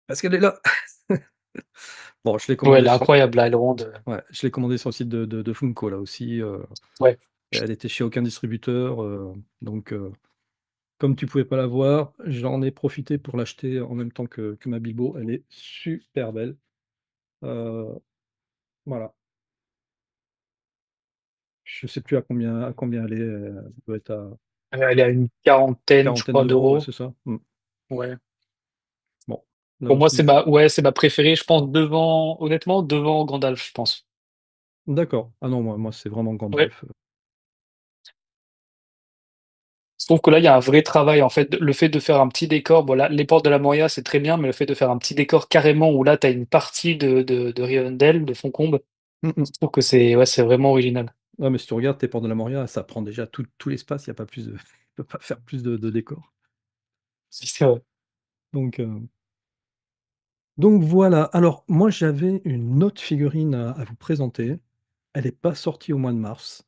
parce qu'elle est là. Bon, je l'ai ouais, elle commandée est sur incroyable, la ronde. ouais, je l'ai commandée sur le site de Funko là aussi, Ouais, elle était chez aucun distributeur, donc comme tu pouvais pas l'avoir, j'en ai profité pour l'acheter en même temps que ma Bilbo. Elle est super belle, heu, voilà. Je sais plus à combien elle est, elle doit être à elle est à une quarantaine, je quarantaine crois, d'euros, ouais, d'euros. c'est ça? Mmh. Ouais. Bon, là Pour moi, c'est aussi ma, ouais, c'est ma préférée, je pense, devant, honnêtement, devant Gandalf, je pense. d'accord. Ah non, moi c'est vraiment Ouais. Gandalf, Je trouve que là, il y a un vrai travail, en fait. Le fait de faire un petit décor, bon, là, les portes de la Moria, c'est très bien, mais le fait de faire un petit décor carrément où là, tu as une partie de Rivendell, de Foncombe, mmh mh. je trouve que c'est, ouais, c'est vraiment original. Ouais, mais si tu regardes tes Portes de la Moria, ça prend déjà tout l'espace, il y a pas plus de tu peux pas faire plus de décor. C'est vrai. Donc voilà. Alors moi, j'avais une autre figurine à vous présenter. Elle est pas sortie au mois de mars.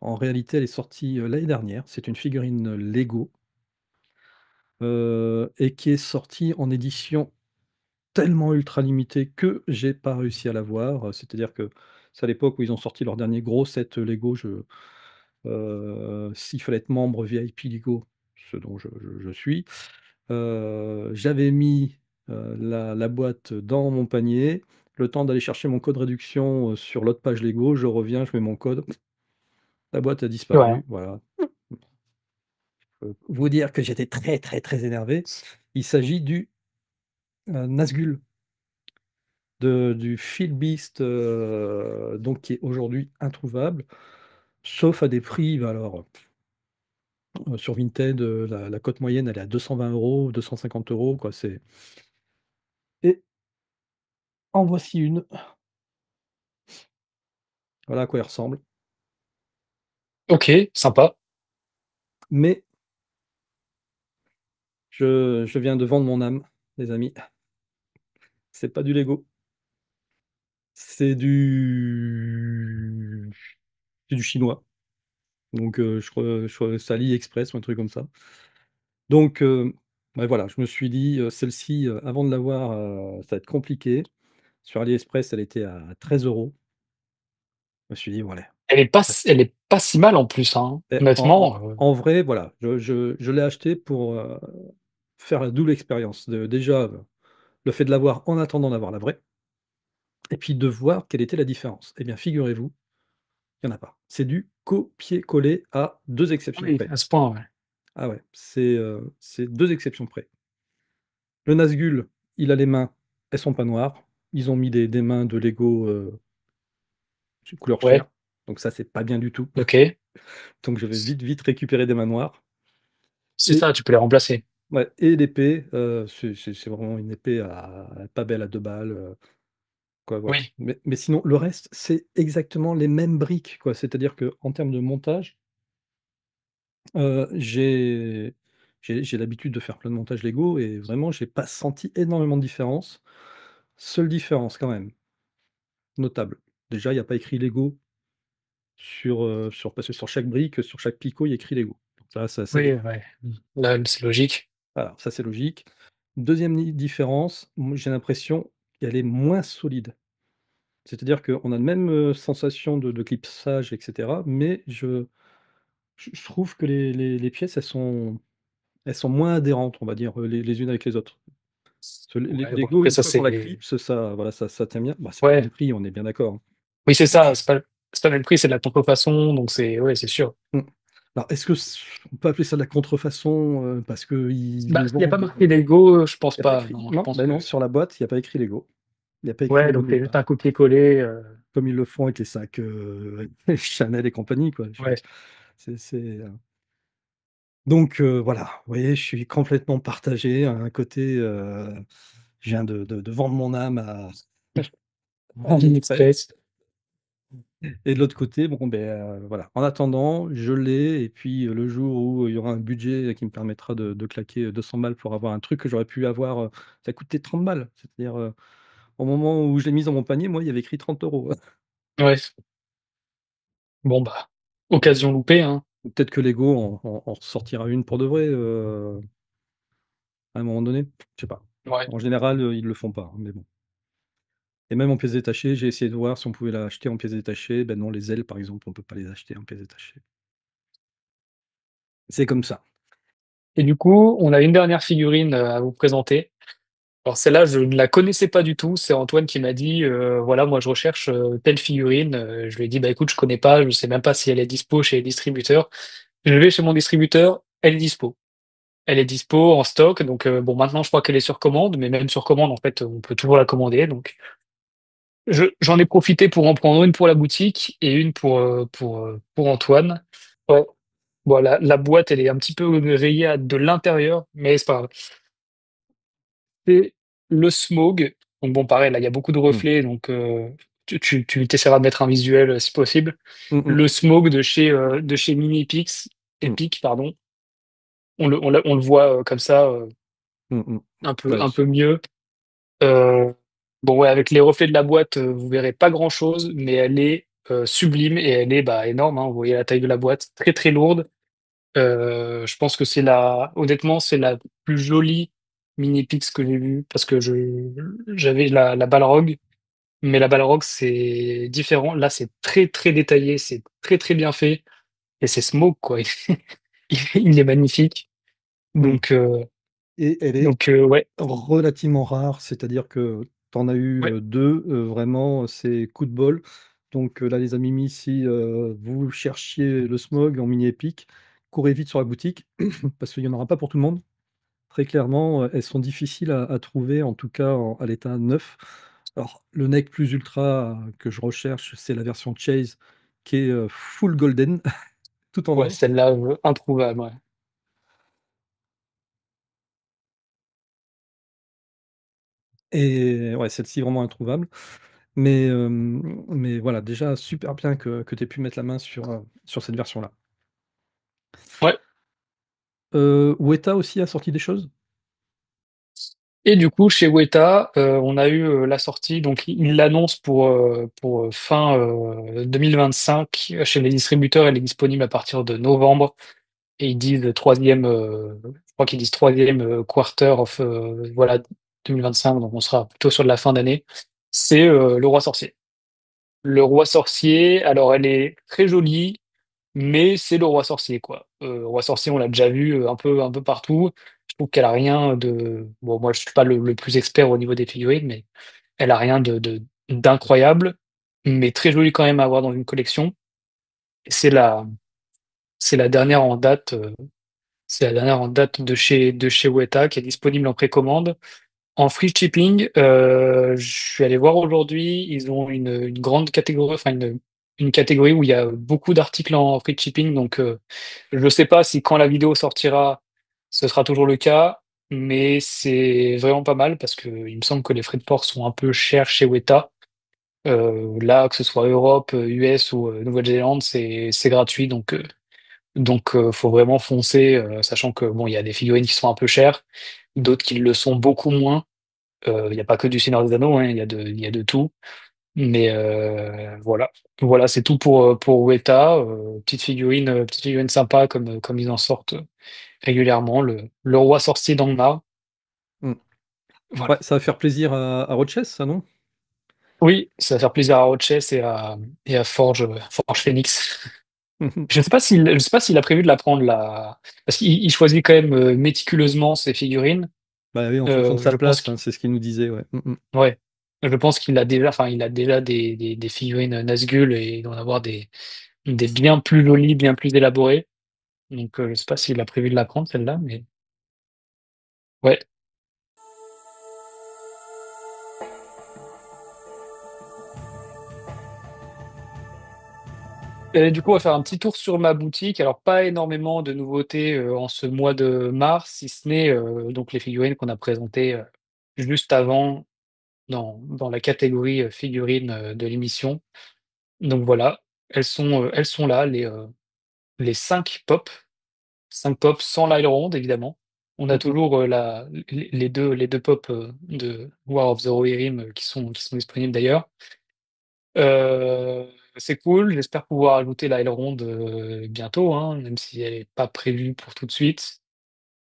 En réalité, elle est sortie, l'année dernière. C'est une figurine, Lego, et qui est sortie en édition tellement ultra limitée que j'ai pas réussi à l'avoir. C'est-à-dire que c'est à l'époque où ils ont sorti leur dernier gros set, Lego. S'il fallait être membre VIP Lego, ce dont je suis, j'avais mis, la boîte dans mon panier, le temps d'aller chercher mon code réduction, sur l'autre page Lego, je reviens, je mets mon code, la boîte a Ouais, hein. disparu, voilà. Vous dire que j'étais très, très, très énervé. Il s'agit du, Nazgûl du Field Beast, donc qui est aujourd'hui introuvable, sauf à des prix, bah, alors, sur Vinted, la cote moyenne, elle est à 220 €, 250 € quoi, et en voici une, voilà à quoi elle ressemble, Ok, sympa. mais je viens de vendre mon âme, les amis. C'est pas du Lego, c'est du chinois, donc je crois c'est AliExpress ou un truc comme ça. Donc bah, voilà, je me suis dit, celle-ci, avant de l'avoir, ça va être compliqué. Sur AliExpress, elle était à 13 €. Je me suis dit: «Bon allez». Elle est pas si mal en plus, hein. Et Honnêtement, en vrai, voilà, je l'ai acheté pour, faire la double expérience. Déjà, le fait de l'avoir en attendant d'avoir la vraie et puis de voir quelle était la différence. Eh bien, figurez-vous, il y en a pas. C'est du copier-coller à 2 exceptions oui, près. à ce point, ouais. Ah ouais, c'est 2 exceptions près. Le Nazgûl, il a les mains, elles sont pas noires. Ils ont mis des mains de Lego, couleur Ouais, chair, donc ça, c'est pas bien du tout. ok. Donc je vais vite, vite récupérer des mains noires C'est et ça, tu peux les remplacer. ouais, et l'épée, c'est vraiment une épée à pas belle à 2 balles, quoi, voilà. Oui, Mais sinon, le reste, c'est exactement les mêmes briques, quoi. C'est-à-dire qu'en termes de montage, j'ai j'ai l'habitude de faire plein de montages Lego et vraiment, j'ai pas senti énormément de différence. Seule différence quand même, notable. Déjà, il y a pas écrit Lego sur parce que sur chaque brique, sur chaque picot, il y a écrit Lego. Donc ça oui, déjà. ouais. Là, c'est logique. Voilà, ça c'est logique. Deuxième différence, moi j'ai l'impression qu'elle est moins solide. C'est-à-dire qu'on a la même, sensation de clipsage et cetera, mais je trouve que les pièces, elles sont moins adhérentes, on va dire, les unes avec les autres. Parce que les Ouais, bon, Lego, après, une ça, fois qu'on la c'est. clipse, ça voilà, ça tient bien. Bah, c'est pas le Ouais, même prix, on est bien d'accord, hein. oui, c'est ça, c'est pas le même prix, c'est de la contrefaçon, donc ouais, c'est sûr. Mmh. Alors est-ce que on peut appeler ça de la contrefaçon, parce qu'ils Bah, le il y a pas vendent? marqué Lego, je pense Il y a pas pas. écrit Non, je non, pense ben que non, sur la boîte, il y a pas écrit Lego. Il y a pas écrit ouais, Lego donc nulle c'est juste part. un copier-coller. Comme ils le font avec les sacs, Chanel et compagnie, quoi. Ouais. C'est, donc voilà, vous voyez, je suis complètement partagé. Un côté, je viens de vendre mon âme à AliExpress AliExpress. et de l'autre côté, bon, ben, voilà. En attendant, je l'ai et puis, le jour où il y aura un budget qui me permettra de claquer 200 balles pour avoir un truc que j'aurais pu avoir, ça coûtait 30 balles. C'est-à-dire, au moment où je l'ai mise dans mon panier, moi, il y avait écrit 30 €. Ouais. Bon, bah, occasion loupée, hein. Peut-être que Lego en ressortira une pour de vrai, à un moment donné, je sais pas. Ouais. En général, ils le font pas, hein, mais bon. Et même en pièces détachées, j'ai essayé de voir si on pouvait l'acheter en pièces détachées. Ben non, les ailes, par exemple, on peut pas les acheter en pièces détachées. C'est comme ça. Et du coup, on a une dernière figurine, à vous présenter. Alors celle-là, je ne la connaissais pas du tout. C'est Antoine qui m'a dit, voilà, moi je recherche telle figurine. Je lui ai dit, bah écoute, je connais pas, je sais même pas si elle est dispo chez les distributeurs. Je vais chez mon distributeur, elle est dispo. Elle est dispo en stock. Donc bon, maintenant je crois qu'elle est sur commande, mais même sur commande, en fait, on peut toujours la commander. Donc j'en ai profité pour en prendre une pour la boutique et une pour Antoine. Ouais. Bon, la boîte, elle est un petit peu rayée de l'intérieur, mais c'est pas grave. C'est le smog. Donc bon, pareil, là, il y a beaucoup de Mmh. reflets, donc tu t'essaieras de mettre un visuel si possible. Mmh mh. Le smog de chez Mini Epix, Mmh. Epic, pardon. On le voit comme ça, Mmh mh. un peu, Ouais, un peu mieux. Euh, bon, ouais, avec les reflets de la boîte, vous verrez pas grand-chose, mais elle est sublime et elle est bah, énorme, hein. Vous voyez la taille de la boîte, très très lourde. Je pense que honnêtement, c'est la plus jolie mini Pix que j'ai vue parce que j'avais la Balrog, mais la Balrog c'est différent. Là, c'est très très détaillé, c'est très très bien fait et c'est Smoke quoi. Il est magnifique. mmh. Donc Et elle est ouais, relativement rare, c'est-à-dire que tu en as eu, ouais, 2, vraiment, c'est coup de bol. Donc là, les amis Mimi, si, vous cherchiez le smog en mini épique, courez vite sur la boutique parce qu'il y en aura pas pour tout le monde. Très clairement, elles sont difficiles à trouver, en tout cas à l'état neuf. Alors, le nec plus ultra que je recherche, c'est la version Chase qui est, full golden, tout en ouais, or. celle-là introuvable. Ouais. Et ouais, celle-ci vraiment introuvable. Mais voilà, déjà super bien que tu aies pu mettre la main sur cette version-là. Ouais. Weta aussi a sorti des choses? Et du coup, chez Weta, on a eu la sortie, donc ils l'annoncent pour fin 2025 chez les distributeurs. Elle est disponible à partir de novembre. Et ils disent troisième, je crois qu'ils disent troisième quarter of voilà 2025, donc on sera plutôt sur de la fin d'année. C'est le roi sorcier. Le roi sorcier, alors elle est très jolie, mais c'est le roi sorcier quoi. Le roi sorcier, on l'a déjà vu un peu partout. Je trouve qu'elle a rien de bon, moi je suis pas le plus expert au niveau des figurines, mais elle a rien d'incroyable, mais très jolie quand même à avoir dans une collection. Et c'est la dernière en date. C'est la dernière en date de chez Weta qui est disponible en précommande. En free shipping, je suis allé voir aujourd'hui, ils ont une grande catégorie, enfin une catégorie où il y a beaucoup d'articles en free shipping. Donc, je ne sais pas si quand la vidéo sortira, ce sera toujours le cas, mais c'est vraiment pas mal parce que il me semble que les frais de port sont un peu chers chez Weta. Là, que ce soit Europe, US ou Nouvelle-Zélande, c'est gratuit, donc faut vraiment foncer, sachant que bon, il y a des figurines qui sont un peu chères, d'autres qui le sont beaucoup moins. Il n'y a pas que du Seigneur des Anneaux, hein, il y a de tout. Mais voilà, voilà, c'est tout pour Weta. Petite figurine sympa comme ils en sortent régulièrement. Le roi sorcier d'Angmar. Mmh. Ouais, Voilà. ça va faire plaisir à Roches, ça, non? Oui, ça va faire plaisir à Roches et à Forge Phoenix. Je sais pas s'il a prévu de la prendre là, parce qu'il choisit quand même méticuleusement ses figurines. Bah oui, en fonction de sa Je pense place, hein, qu'il, c'est ce qu'il nous disait, ouais. ouais, je pense qu'il a déjà, enfin, il a déjà des figurines Nazgûl et il doit en avoir des bien plus jolies, bien plus élaborées. Donc, je sais pas s'il a prévu de la prendre celle-là, mais ouais. Et du coup, on va faire un petit tour sur ma boutique. Alors, pas énormément de nouveautés en ce mois de mars, si ce n'est donc les figurines qu'on a présentées juste avant dans la catégorie figurines de l'émission. Donc voilà, elles sont là, les 5 pops sans l'aileron, évidemment. On a Mmh mh. toujours les deux pops de War of the Rohirrim qui sont disponibles d'ailleurs. Euh, c'est cool, j'espère pouvoir ajouter la Elrond bientôt, hein, même si elle n'est pas prévue pour tout de suite.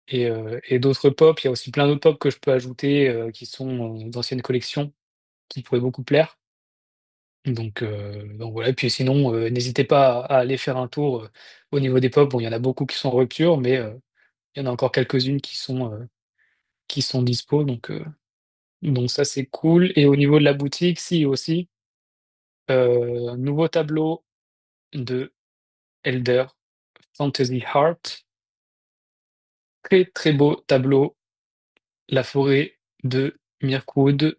Et d'autres pop, il y a aussi plein d'autres pop que je peux ajouter qui sont d'anciennes collections qui pourraient beaucoup plaire. Donc voilà, et puis sinon, n'hésitez pas à aller faire un tour au niveau des pop. Bon, il y en a beaucoup qui sont en rupture, mais il y en a encore quelques-unes qui sont dispo, donc ça c'est cool. Et au niveau de la boutique, si aussi, nouveau tableau de Elder Fantasy Heart. Très très beau tableau, la forêt de Mirkwood.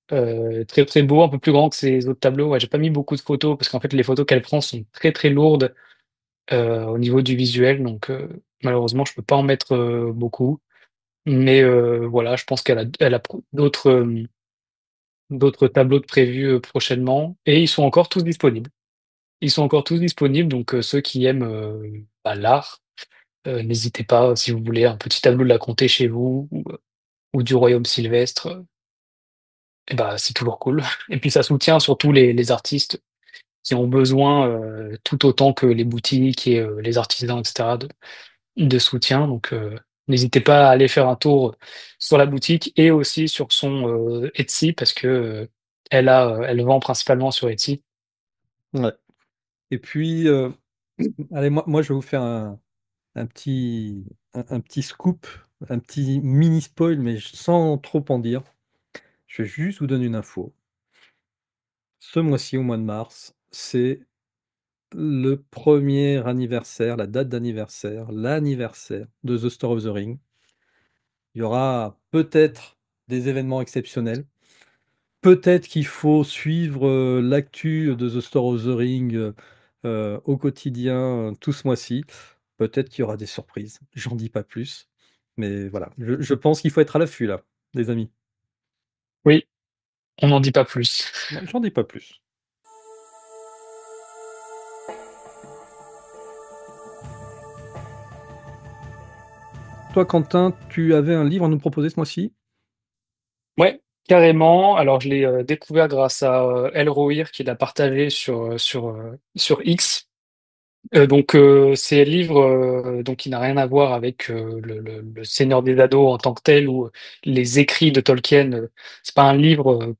Très très beau, un peu plus grand que ces autres tableaux. Ouais, j'ai pas mis beaucoup de photos parce qu'en fait les photos qu'elle prend sont très très lourdes au niveau du visuel, donc malheureusement je peux pas en mettre beaucoup. Mais voilà, je pense qu'elle a d'autres tableaux de prévus prochainement et ils sont encore tous disponibles. Ils sont encore tous disponibles, donc ceux qui aiment bah, l'art, n'hésitez pas si vous voulez un petit tableau de la comté chez vous ou du royaume sylvestre, et bah, c'est toujours cool. Et puis ça soutient surtout les artistes qui ont besoin tout autant que les boutiques et les artisans, etc., de soutien. Donc n'hésitez pas à aller faire un tour sur la boutique et aussi sur son Etsy parce que elle vend principalement sur Etsy. Ouais, et puis, allez, moi, je vais vous faire un petit scoop, un petit mini spoil, mais sans trop en dire. Je vais juste vous donner une info. Ce mois-ci, au mois de mars, c'est le premier anniversaire, la date d'anniversaire, l'anniversaire de The Store of the Ring. Il y aura peut-être des événements exceptionnels. Peut-être qu'il faut suivre, l'actu de The Store of the Ring, au quotidien, tout ce mois-ci. Peut-être qu'il y aura des surprises. J'en dis pas plus, mais voilà, je pense qu'il faut être à l'affût là, les amis. Oui, on n'en dit pas plus. Non, j'en dis pas plus. Toi, Quentin, tu avais un livre à nous proposer ce mois-ci? Ouais, carrément. Alors je l'ai découvert grâce à Elrohir qui l'a partagé sur X. C'est un livre donc qui n'a rien à voir avec le Seigneur des Anneaux en tant que tel ou les écrits de Tolkien. C'est pas un livre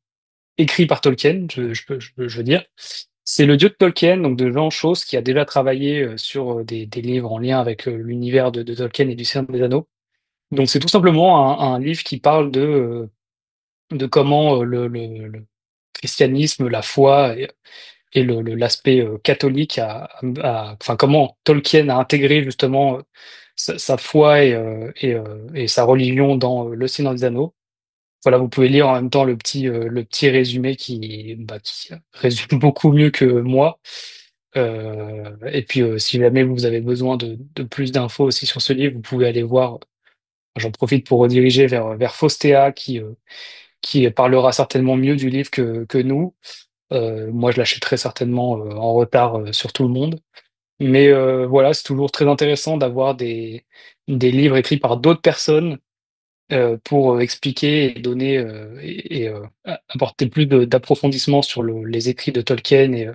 écrit par Tolkien, je veux dire. C'est le dieu de Tolkien, donc de Jean Chausse, qui a déjà travaillé sur des livres en lien avec l'univers de Tolkien et du Seigneur des Anneaux. Donc c'est tout simplement un livre qui parle de comment le christianisme, la foi et l'aspect catholique enfin comment Tolkien a intégré justement sa foi et sa religion dans le Seigneur des Anneaux. Voilà, vous pouvez lire en même temps le petit résumé qui résume beaucoup mieux que moi. Et puis, si jamais vous avez besoin de plus d'infos aussi sur ce livre, vous pouvez aller voir. J'en profite pour rediriger vers Faustéa qui parlera certainement mieux du livre que nous. Moi, je l'achèterai certainement en retard sur tout le monde. Mais voilà, c'est toujours très intéressant d'avoir des livres écrits par d'autres personnes pour expliquer et donner apporter plus d'approfondissement sur les écrits de Tolkien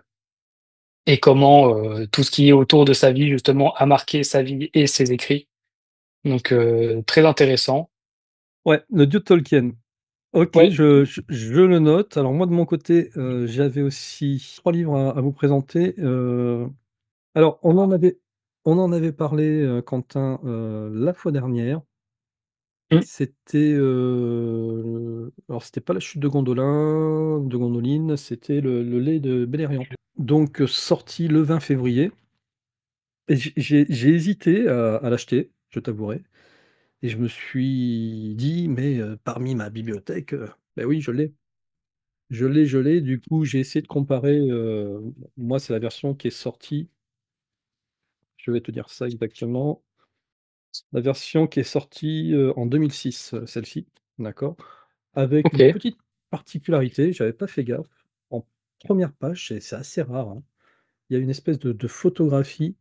et comment tout ce qui est autour de sa vie, justement, a marqué sa vie et ses écrits. Donc, très intéressant. Ouais, le dieu de Tolkien. OK, Ouais, je le note. Alors moi, de mon côté, j'avais aussi 3 livres à vous présenter. Alors on en avait parlé, Quentin, la fois dernière. mmh, C'était, alors c'était pas La chute de Gondolin, c'était le lait de Beleriand. Donc, sorti le 20 février et j'ai hésité à l'acheter, je t'avouerai et je me suis dit: «Mais, parmi ma bibliothèque, bah oui, je l'ai». Je l'ai, du coup, j'ai essayé de comparer, moi, c'est la version qui est sortie, je vais te dire ça exactement, la version qui est sortie, en 2006, celle-ci, d'accord? Avec une OK, petite particularité, j'avais pas fait gaffe. En première page, c'est assez rare, hein, il y a une espèce de photographie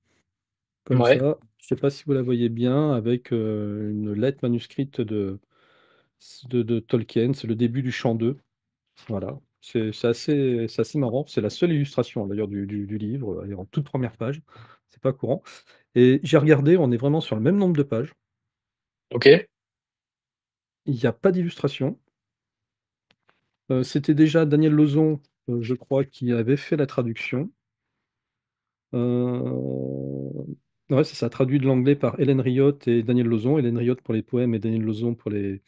comme ouais, ça, je sais pas si vous la voyez bien, avec, une lettre manuscrite de Tolkien, c'est le début du chant 2. Voilà, c'est assez marrant. C'est la seule illustration d'ailleurs du livre, elle est en toute première page. C'est pas courant et j'ai regardé, on est vraiment sur le même nombre de pages. OK, Il y a pas d'illustration. C'était déjà Daniel Lauzon, je crois, qui avait fait la traduction. Ouais, c'est ça, traduit de l'anglais par Hélène Riot et Daniel Lauzon. Hélène Riot pour les poèmes et Daniel Lauzon pour les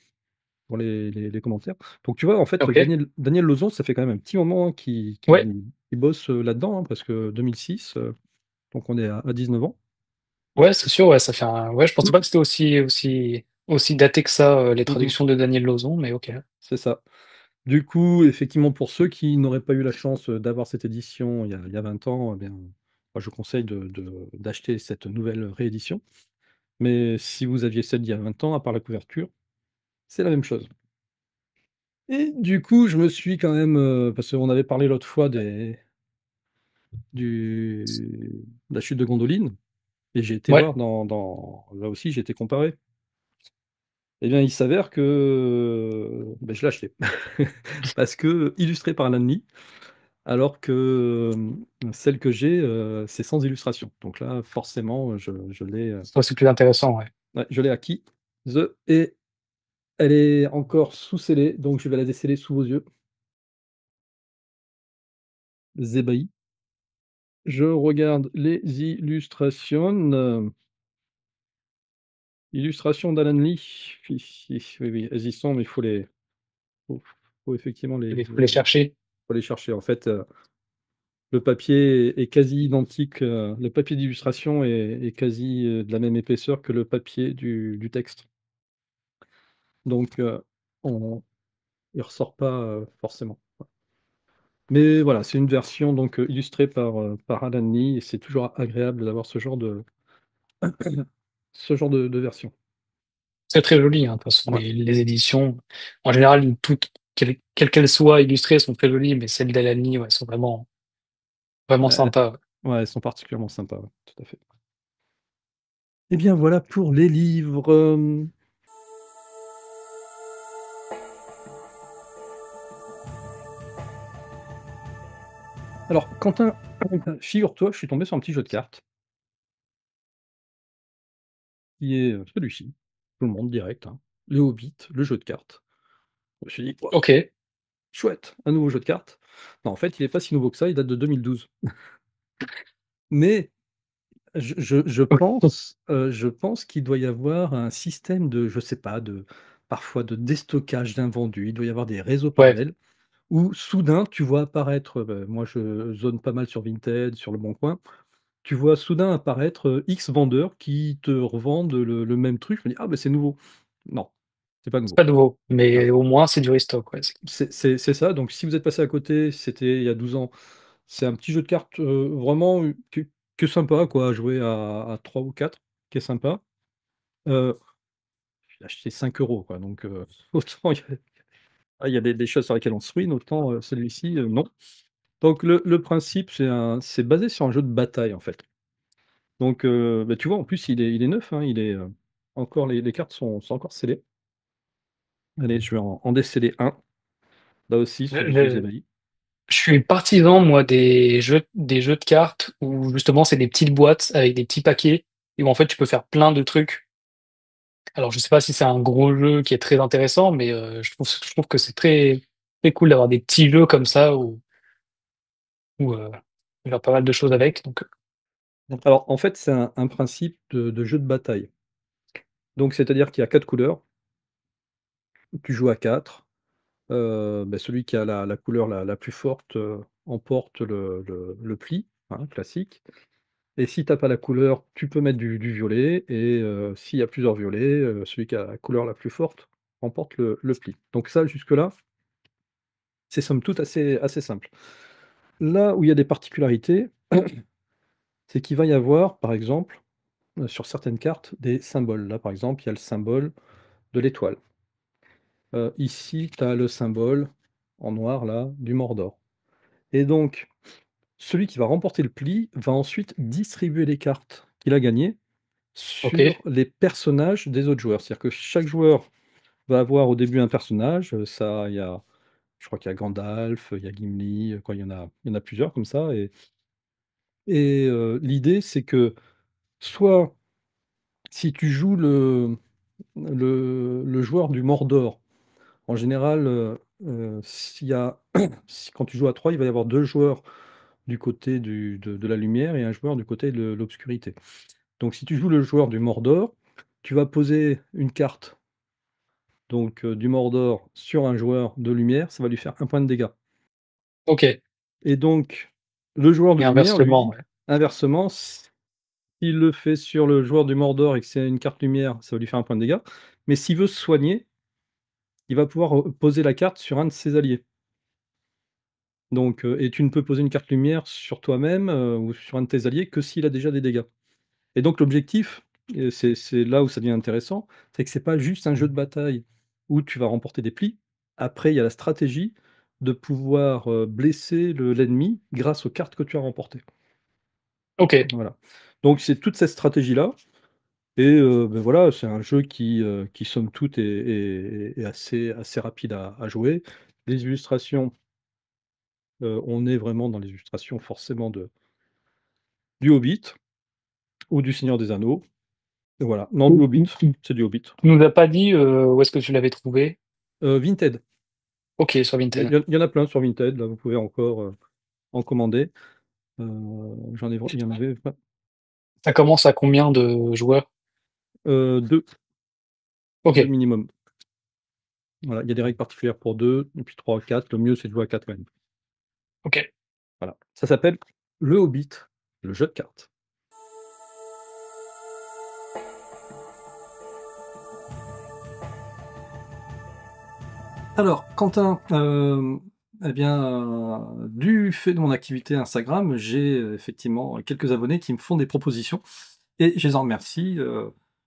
commentaires. Donc tu vois, en fait, OK, Daniel Lauzon, ça fait quand même un petit moment qu'il ouais, qu'il qu'il bosse, là-dedans, hein, parce que 2006, donc on est à 19 ans. ouais, c'est sûr, ouais, ça fait un ouais, je pensais pas que c'était aussi daté que ça, les Mmh mh. traductions de Daniel Lauzon, mais OK. C'est ça. Du coup, effectivement, pour ceux qui n'auraient pas eu la chance, d'avoir cette édition il y a 20 ans, eh bien, moi je conseille d'acheter cette nouvelle réédition. Mais si vous aviez celle d'il y a 20 ans, à part la couverture, c'est la même chose. Et du coup, je me suis quand même, parce qu'on avait parlé l'autre fois de la chute de Gondolin et j'ai été Ouais, voir là aussi, j'ai été comparer. Eh bien, il s'avère que, beh, je l'ai acheté. Parce que illustré par Alan Lee, alors que, celle que j'ai, c'est sans illustration. Donc là, forcément, je l'ai, ça c'est plus intéressant, ouais. ouais, je l'ai acquise et elle est encore sous scellé, donc je vais la déceler sous vos yeux, ébahis. Je regarde les illustrations, illustrations d'Alan Lee. Oui, oui, elles y sont, mais il faut faut effectivement Il faut les les chercher. faut les chercher. En fait, le papier est quasi identique, le papier d'illustration est quasi, de la même épaisseur que le papier du texte. Donc, on il ressort pas, forcément. Mais voilà, c'est une version donc, illustrée par Alan Lee et c'est toujours agréable d'avoir ce genre de version. C'est très joli, hein, de toute façon, Ouais, les éditions, en général, toutes, quelles qu'elles soient illustrées, sont très jolies, mais celles d'Alani, ouais, sont vraiment ouais, sympas, ouais. ouais, elles sont particulièrement sympas, ouais, tout à fait. Et bien voilà pour les livres, alors Quentin, figure-toi, je suis tombé sur un petit jeu de cartes qui est, celui-ci. Tout le monde direct, hein. Le Hobbit, le jeu de cartes. Je me suis dit: «Waouh, OK, chouette, un nouveau jeu de cartes». Non, en fait, il est pas si nouveau que ça, il date de 2012. Mais je pense qu'il doit y avoir un système de, je sais pas, parfois de déstockage d'invendus. Il doit y avoir des réseaux ouais, parallèles où soudain tu vois apparaître, moi je zone pas mal sur Vinted, sur Le Bon Coin. Tu vois soudain apparaître, X vendeurs qui te revendent le même truc. Je me dis: «Ah, bah, c'est nouveau». Non, c'est pas c'est nouveau. pas nouveau, Non, mais au moins c'est du restock, ouais, c'est ça. Donc si vous êtes passé à côté, c'était il y a 12 ans. C'est un petit jeu de cartes, vraiment, que sympa quoi, à jouer à 3 ou 4, qui est sympa. Heu, je l'ai acheté 5 € quoi, donc autant Ah, il y a des choses sur lesquelles on se ruine, autant, celui-ci, non. Donc le principe, c'est basé sur un jeu de bataille, en fait. Donc, bah, tu vois, en plus, il est neuf, hein, encore les cartes sont encore scellées. Allez, je vais en déceler un, là aussi, Je, sur du je- Fusée je suis partisan, moi, des jeux de cartes où justement c'est des petites boîtes avec des petits paquets et où en fait tu peux faire plein de trucs. Alors je sais pas si c'est un gros jeu qui est très intéressant, mais je trouve que c'est très, très cool d'avoir des petits jeux comme ça où il y a pas mal de choses avec. Donc, Alors, en fait, c'est un principe de jeu de bataille. Donc, c'est-à-dire qu'il y a 4 couleurs, tu joues à 4. Bah, celui qui a la couleur la plus forte, emporte le pli, hein, classique. Et si tu as pas la couleur, tu peux mettre du violet et s'il y a plusieurs violets, celui qui a la couleur la plus forte remporte le pli. Donc ça, jusque-là, c'est somme toute assez simple. Là où il y a des particularités, c'est qu'il va y avoir, par exemple, sur certaines cartes, des symboles. Là, par exemple, il y a le symbole de l'étoile. Ici, tu as le symbole en noir, là, du Mordor. Et donc, celui qui va remporter le pli va ensuite distribuer les cartes qu'il a gagnées ok, sur les personnages des autres joueurs. C'est-à-dire que chaque joueur va avoir au début un personnage, ça, je crois qu'il y a Gandalf, il y a Gimli, quoi, il y en a plusieurs comme ça. Et l'idée, c'est que soit si tu joues le joueur du Mordor, en général, s'il y a, quand tu joues à 3, il va y avoir deux joueurs du côté de la lumière et un joueur du côté de l'obscurité. Donc si tu joues le joueur du Mordor, tu vas poser une carte donc du Mordor sur un joueur de lumière, ça va lui faire un point de dégâts. ok. Et donc le joueur de Et lumière, inversement, lui, ouais. inversement, s'il le fait sur le joueur du Mordor et que c'est une carte lumière, ça va lui faire un point de dégâts. Mais s'il veut se soigner, il va pouvoir poser la carte sur un de ses alliés. Donc, et tu ne peux poser une carte lumière sur toi-même ou sur un de tes alliés que s'il a déjà des dégâts. Et donc l'objectif, et c'est là où ça devient intéressant, c'est que c'est pas juste un jeu de bataille où tu vas remporter des plis. Après, il y a la stratégie de pouvoir blesser l'ennemi grâce aux cartes que tu as remportées. Ok, Voilà. Donc c'est toute cette stratégie-là. Et ben voilà, c'est un jeu qui somme toute est assez rapide à jouer. Les illustrations, on est vraiment dans les illustrations forcément du Hobbit ou du Seigneur des Anneaux. Et voilà. Non, du Hobbit, tu c'est du Hobbit. nous as pas dit où est-ce que tu l'avais trouvé? Vinted. Ok, sur Il Vinted. y en il y en a plein sur Vinted, là, vous pouvez encore, en commander. Il y en avait Ça commence à combien de joueurs? 2, Ok, 2 minimum. Voilà, il y a des règles particulières pour 2 et puis 3, 4. Le mieux, c'est de jouer à 4 quand même. ok. Voilà. Ça s'appelle Le Hobbit, le jeu de cartes. Alors, Quentin, eh bien, du fait de mon activité Instagram, j'ai effectivement quelques abonnés qui me font des propositions et je les en remercie.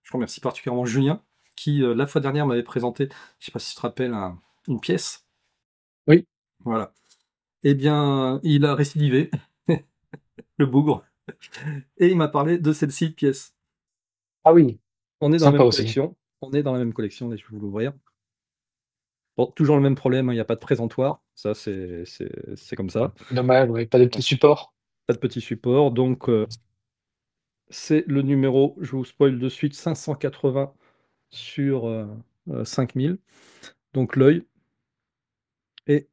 Je remercie particulièrement Julien qui, la fois dernière, m'avait présenté, je sais pas si tu te rappelles, une pièce. Oui. Voilà. Eh bien, il a récidivé, le bougre, et il m'a parlé de celle-ci de pièce. Ah oui, On est dans la sympa même aussi. collection. On est dans la même collection, là, je vais vous l'ouvrir. Bon, toujours le même problème, hein, il y a pas de présentoir. Ça, c'est comme ça. Dommage, ouais, pas de Ouais. petit support. Pas de petit support. Donc, c'est le numéro, je vous spoil de suite, 580 sur 5000. Donc, l'œil. Et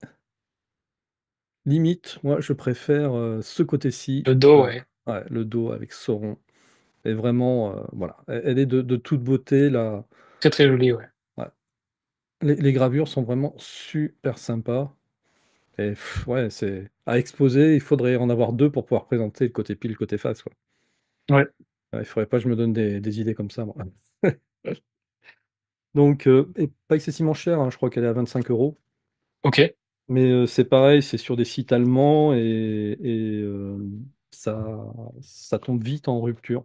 limite, moi, je préfère ce côté-ci. Le dos, ouais. Ouais, le dos avec Sauron. Et vraiment, voilà. Elle est de toute beauté, là. Très très joli, ouais. Ouais. Les gravures sont vraiment super sympas. Et ouais, c'est à exposer, il faudrait en avoir 2 pour pouvoir présenter le côté pile, le côté face, quoi. Ouais, Ouais, il faudrait pas que je me donne des idées comme ça, moi. Donc, et pas excessivement cher, hein, je crois qu'elle est à 25 €. ok. Mais, c'est pareil, c'est sur des sites allemands et ça tombe vite en rupture.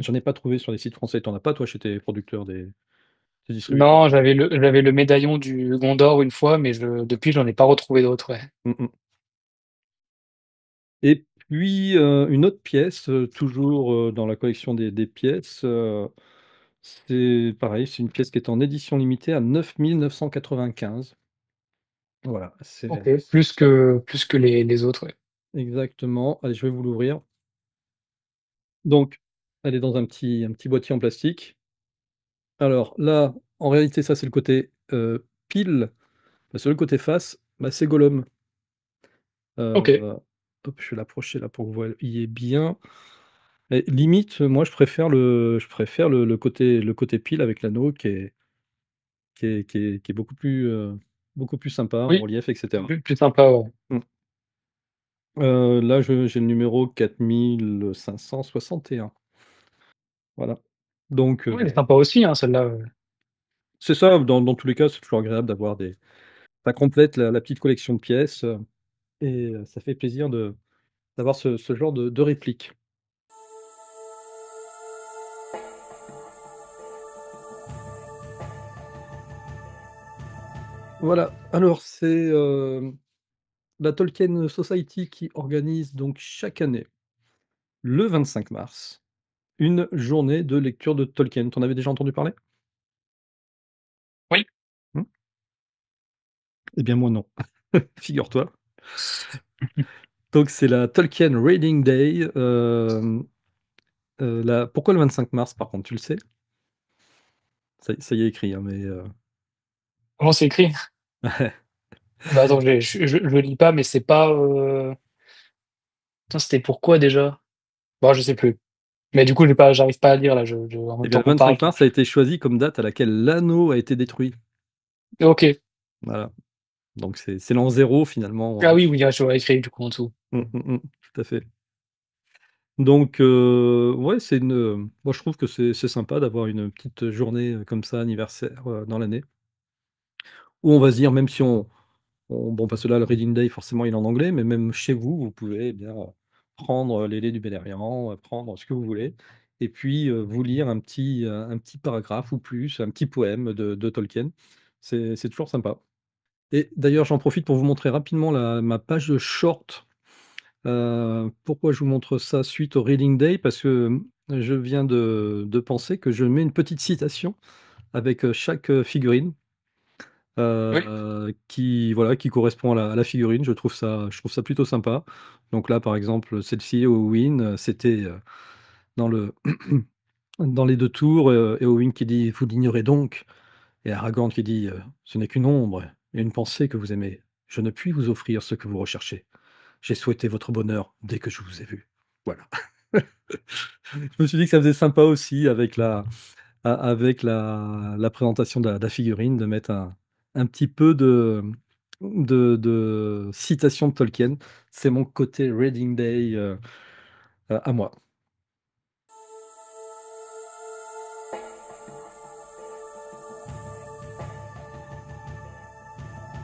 J'en ai pas trouvé sur des sites français. Tu en as pas toi chez tes producteurs des C'est distribué Non, comment? j'avais le médaillon du Gondor une fois, mais depuis, j'en ai pas retrouvé d'autres, ouais. Mmh. Et puis, une autre pièce, toujours, dans la collection des pièces, c'est pareil, c'est une pièce qui est en édition limitée à 9 995. Voilà, Ok, c'est plus que les autres, ouais. exactement. Allez, je vais vous l'ouvrir. Donc, elle est dans un petit boîtier en plastique. Alors là, en réalité, ça, c'est le côté, pile. Bah, sur le côté face, bah, c'est Gollum. Ok. Heu, hop, je vais l'approcher là pour que vous voyiez bien. Et limite, moi, je préfère le côté pile avec l'anneau qui est beaucoup plus sympa en Oui, relief et cetera. plus sympa, ouais. Mmh. Là, j'ai le numéro 4561. Voilà. Donc, Oui, elle est sympa aussi, hein, celle-là. c'est ça, dans tous les cas, c'est toujours agréable d'avoir des ça complète la petite collection de pièces, et ça fait plaisir d'avoir ce genre de réplique. Voilà, alors c'est, la Tolkien Society qui organise donc chaque année, le 25 mars, une journée de lecture de Tolkien. Tu en avais déjà entendu parler? Oui. Mmh? Eh bien moi non, figure-toi. Donc c'est la Tolkien Reading Day, la pourquoi le 25 mars par contre, tu le sais? Ça y est écrit, hein, mais Comment c'est écrit? Bah, attends, je lis pas, mais c'est pas, putain, c'était pourquoi déjà? Bon, je sais plus. Mais du coup, j'arrive pas à lire là, en eh même bien temps le qu'on parle. 25 mars a été choisi comme date à laquelle l'anneau a été détruit. OK. Voilà, donc c'est l'an 0 finalement, Ah oui, oui, je vois écrit du coup en dessous. tout à fait. Donc ouais, moi je trouve que c'est sympa d'avoir une petite journée, comme ça anniversaire, dans l'année, où on va se dire même si bon parce que là le reading day forcément il est en anglais, mais même chez vous, vous pouvez eh bien, prendre les Lés du Beleriand, prendre ce que vous voulez et puis, vous lire un petit paragraphe ou plus, un petit poème de Tolkien. C'est toujours sympa et d'ailleurs j'en profite pour vous montrer rapidement ma page de short. Pourquoi je vous montre ça suite au reading day? Parce que, je viens de penser que je mets une petite citation avec, chaque, figurine, Oui. qui voilà, qui correspond à la figurine. Je trouve ça plutôt sympa. Donc là, par exemple, celle-ci, Éowyn, c'était, dans le dans les 2 tours, Éowyn qui dit: «Vous l'ignorez donc?» et Aragorn qui dit, «Ce n'est qu'une ombre et une pensée que vous aimez. Je ne puis vous offrir ce que vous recherchez. J'ai souhaité votre bonheur dès que je vous ai vu». Voilà. Je me suis dit que ça faisait sympa aussi avec la présentation de la figurine, de mettre un petit peu de citation de Tolkien. C'est mon côté reading day, à moi.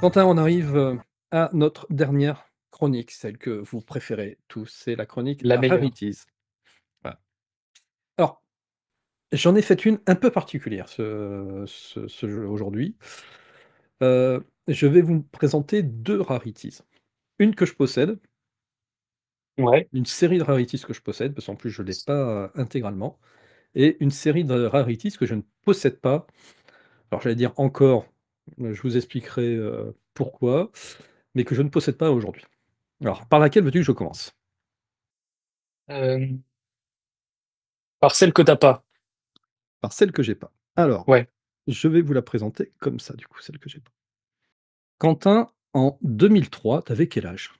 Quentin, on arrive, à notre dernière chronique, celle que vous préférez tous, c'est la chronique La meilleure. Rarities. Voilà. Alors, j'en ai fait une un peu particulière ce jeu aujourd'hui. Je vais vous présenter 2 rarities. Une que je possède, Ouais. une série de rarities que je possède, parce qu'en plus je ne l'ai pas, intégralement et une série de rarities que je ne possède pas. Alors j'allais dire encore, je vous expliquerai, pourquoi, mais que je ne possède pas aujourd'hui. Alors par laquelle veux-tu que je commence? Hem, Par celle que t'as pas. Par celle que j'ai pas. Alors, Ouais. je vais vous la présenter comme ça du coup, celle que j'ai pas. Quentin, en 2003, tu avais quel âge?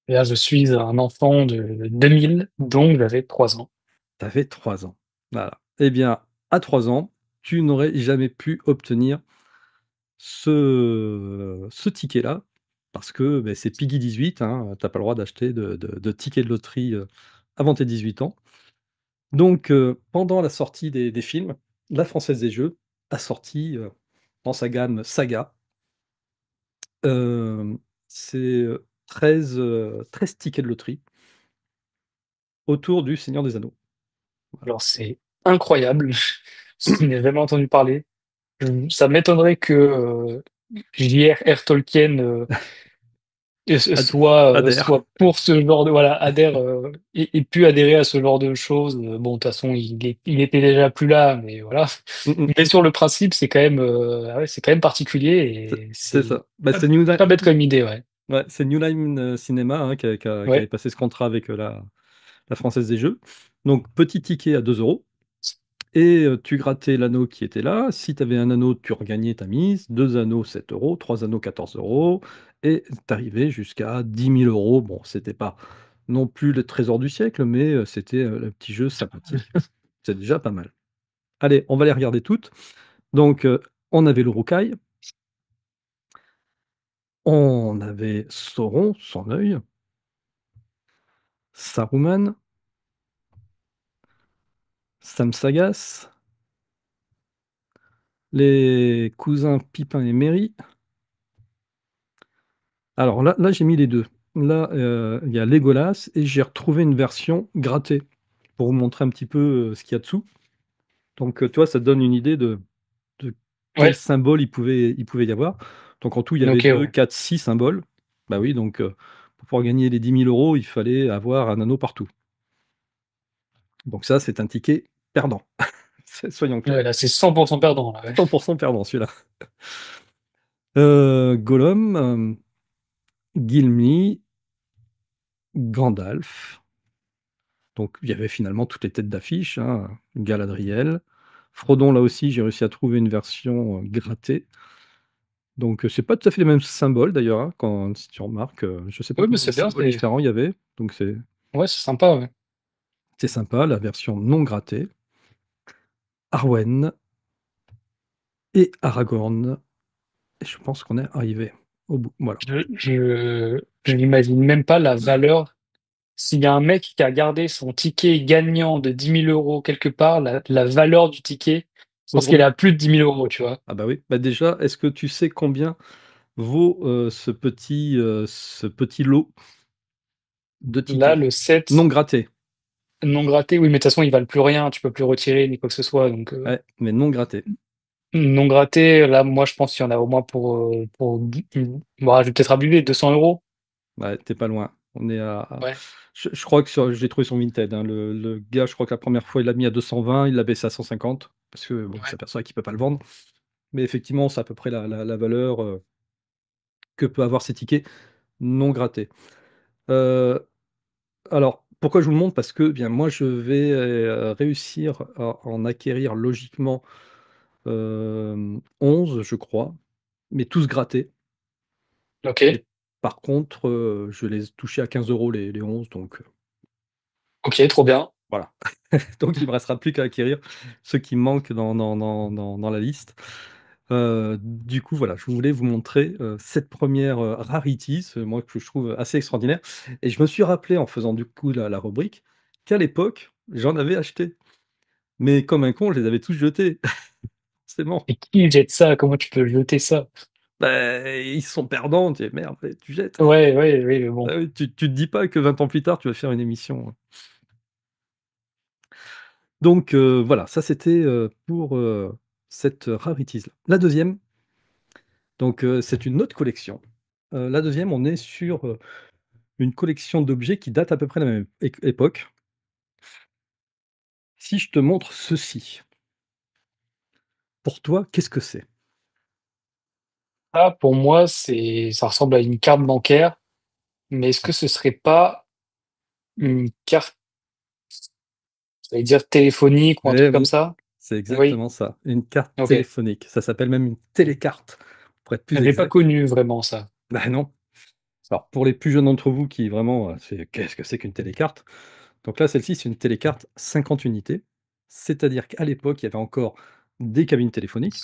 Et là, je suis un enfant de 2000, donc j'avais 3 ans. Tu avais 3 ans. Voilà. Eh bien, à 3 ans, tu n'aurais jamais pu obtenir ce ticket-là, parce que, beh, c'est Piggy 18, hein, tu pas le droit d'acheter de tickets de loterie, avant tes 18 ans. Donc, pendant la sortie des films, la Française des Jeux a sorti, dans sa gamme Saga, hem, c'est, 13 tickets de loterie autour du Seigneur des Anneaux. Voilà. Alors c'est incroyable. Je n'ai jamais entendu parler. Ça m'étonnerait que J.R.R. Tolkien Ad adhère. soit pour ce genre de voilà adhère et pu adhérer à ce genre de choses. Bon, de toute façon, il était déjà plus là, mais voilà. Mmh mh. Mais sur le principe, c'est quand même ah ouais, c'est quand même particulier et C'est c'est ça. Bah, pas, c'est New Line pas bête comme idée, ouais. ouais, c'est New Line, Cinema, hein, qui avait Ouais, passé ce contrat avec, la Française des Jeux. Donc petit ticket à 2 € et tu grattais l'anneau qui était là. Si tu avais un anneau, tu regagnais ta mise, 2 anneaux, 7 €, 3 anneaux, 14 € et tu arrivais jusqu'à 10 000 €. Bon, c'était pas non plus le trésor du siècle, mais c'était, le petit jeu sympathique. C'est déjà pas mal. Allez, on va les regarder toutes. Donc on avait le Uruk-hai, on avait Sauron, son œil, Saruman, Samsagas, les cousins Pipin et Merry. Alors là, j'ai mis les 2. Là, il y a Legolas et j'ai retrouvé une version grattée pour vous montrer un petit peu, ce qu'il y a dessous. Donc, tu vois, ça te donne une idée de quels ouais, symboles il pouvait y avoir. Donc en tout, il y avait ok, 2, ouais. 4, 6 symboles. Bah oui, donc pour pouvoir gagner les 10 000 €, il fallait avoir un anneau partout. Donc ça, c'est un ticket perdant. Soyons clairs. Ouais, là, c'est 100% perdant, là, ouais. 100 perdant celui-là. Gollum, Gimli, Gandalf. Donc il y avait finalement toutes les têtes d'affiche, hein, Galadriel. Frodon, là aussi, j'ai réussi à trouver une version, grattée. Donc c'est pas tout à fait les mêmes symboles d'ailleurs, hein, quand si tu remarques, je sais pas Oui, mais combien de c'est bien, symboles différents il y avait, donc c'est sympa, ouais. c'est sympa. La version non grattée. Arwen et Aragorn et je pense qu'on est arrivé au bout, voilà. Je n'imagine même pas la valeur. S'il y a un mec qui a gardé son ticket gagnant de 10 000 € quelque part, la valeur du ticket, je pense qu'elle est Aujourd'hui à plus de 10 000 €, tu vois. ah bah oui, bah déjà, est-ce que tu sais combien vaut, ce petit lot de Là, tickets le non 7 grattés? non gratté, oui, mais de toute façon, ils valent plus rien, tu peux plus retirer ni quoi que ce soit. Donc, Ouais, mais non grattés. non gratté, là, moi, je pense qu'il y en a au moins bon, je vais peut-être abuser, 200 €. Ouais, tu pas loin. On est à Ouais, je crois que sur je l'ai trouvé sur Vinted, hein, le gars, je crois que la première fois, il l'a mis à 220, il l'a baissé à 150 parce que bon, il ouais. s'aperçoit qu'il peut pas le vendre. Mais effectivement, c'est à peu près la valeur, que peut avoir ces tickets non grattés. Heu, alors pourquoi je vous le montre? Parce que, bien, moi, je vais, réussir à en acquérir logiquement, 11, je crois, mais tous grattés. Ok, Et par contre, je les ai touchés à 15 € les 11, donc ok, trop bien. voilà. Donc il me restera plus qu'à acquérir ceux qui manquent dans la liste. Du coup, voilà, je voulais vous montrer, cette première re rarities, moi que je trouve assez extraordinaire et je me suis rappelé en faisant du coup la rubrique, qu'à l'époque, j'en avais acheté. Mais comme un con, je les avais tous jetés, forcément. Et qui jette ça? Comment tu peux jeter ça? Bah, ils sont perdants, tu dis: «Merde, beh, tu jettes». Ouais, ouais, oui, mais bon. Bah oui, tu te dis pas que 20 ans plus tard, tu vas faire une émission. Donc voilà, ça c'était, pour, cette rarities là. La deuxième, donc c'est une autre collection. La deuxième, on est sur, une collection d'objets qui date à peu près de la même époque. Si je te montre ceci, pour toi, qu'est-ce que c'est? Ça, pour moi, ça ressemble à une carte bancaire, mais est-ce que ce serait pas une carte, j'allais dire téléphonique ou un Eh truc comme oui, ça? c'est Oui, exactement ça, une carte ok. téléphonique. Ça s'appelle même une télécarte, pour être plus J'avais pas exact. connu vraiment ça. Bah non. Alors pour les plus jeunes d'entre vous qui vraiment, c'est qu'est-ce que c'est qu'une télécarte? Donc là, celle-ci, c'est une télécarte 50 unités, c'est-à-dire qu'à l'époque, il y avait encore des cabines téléphoniques.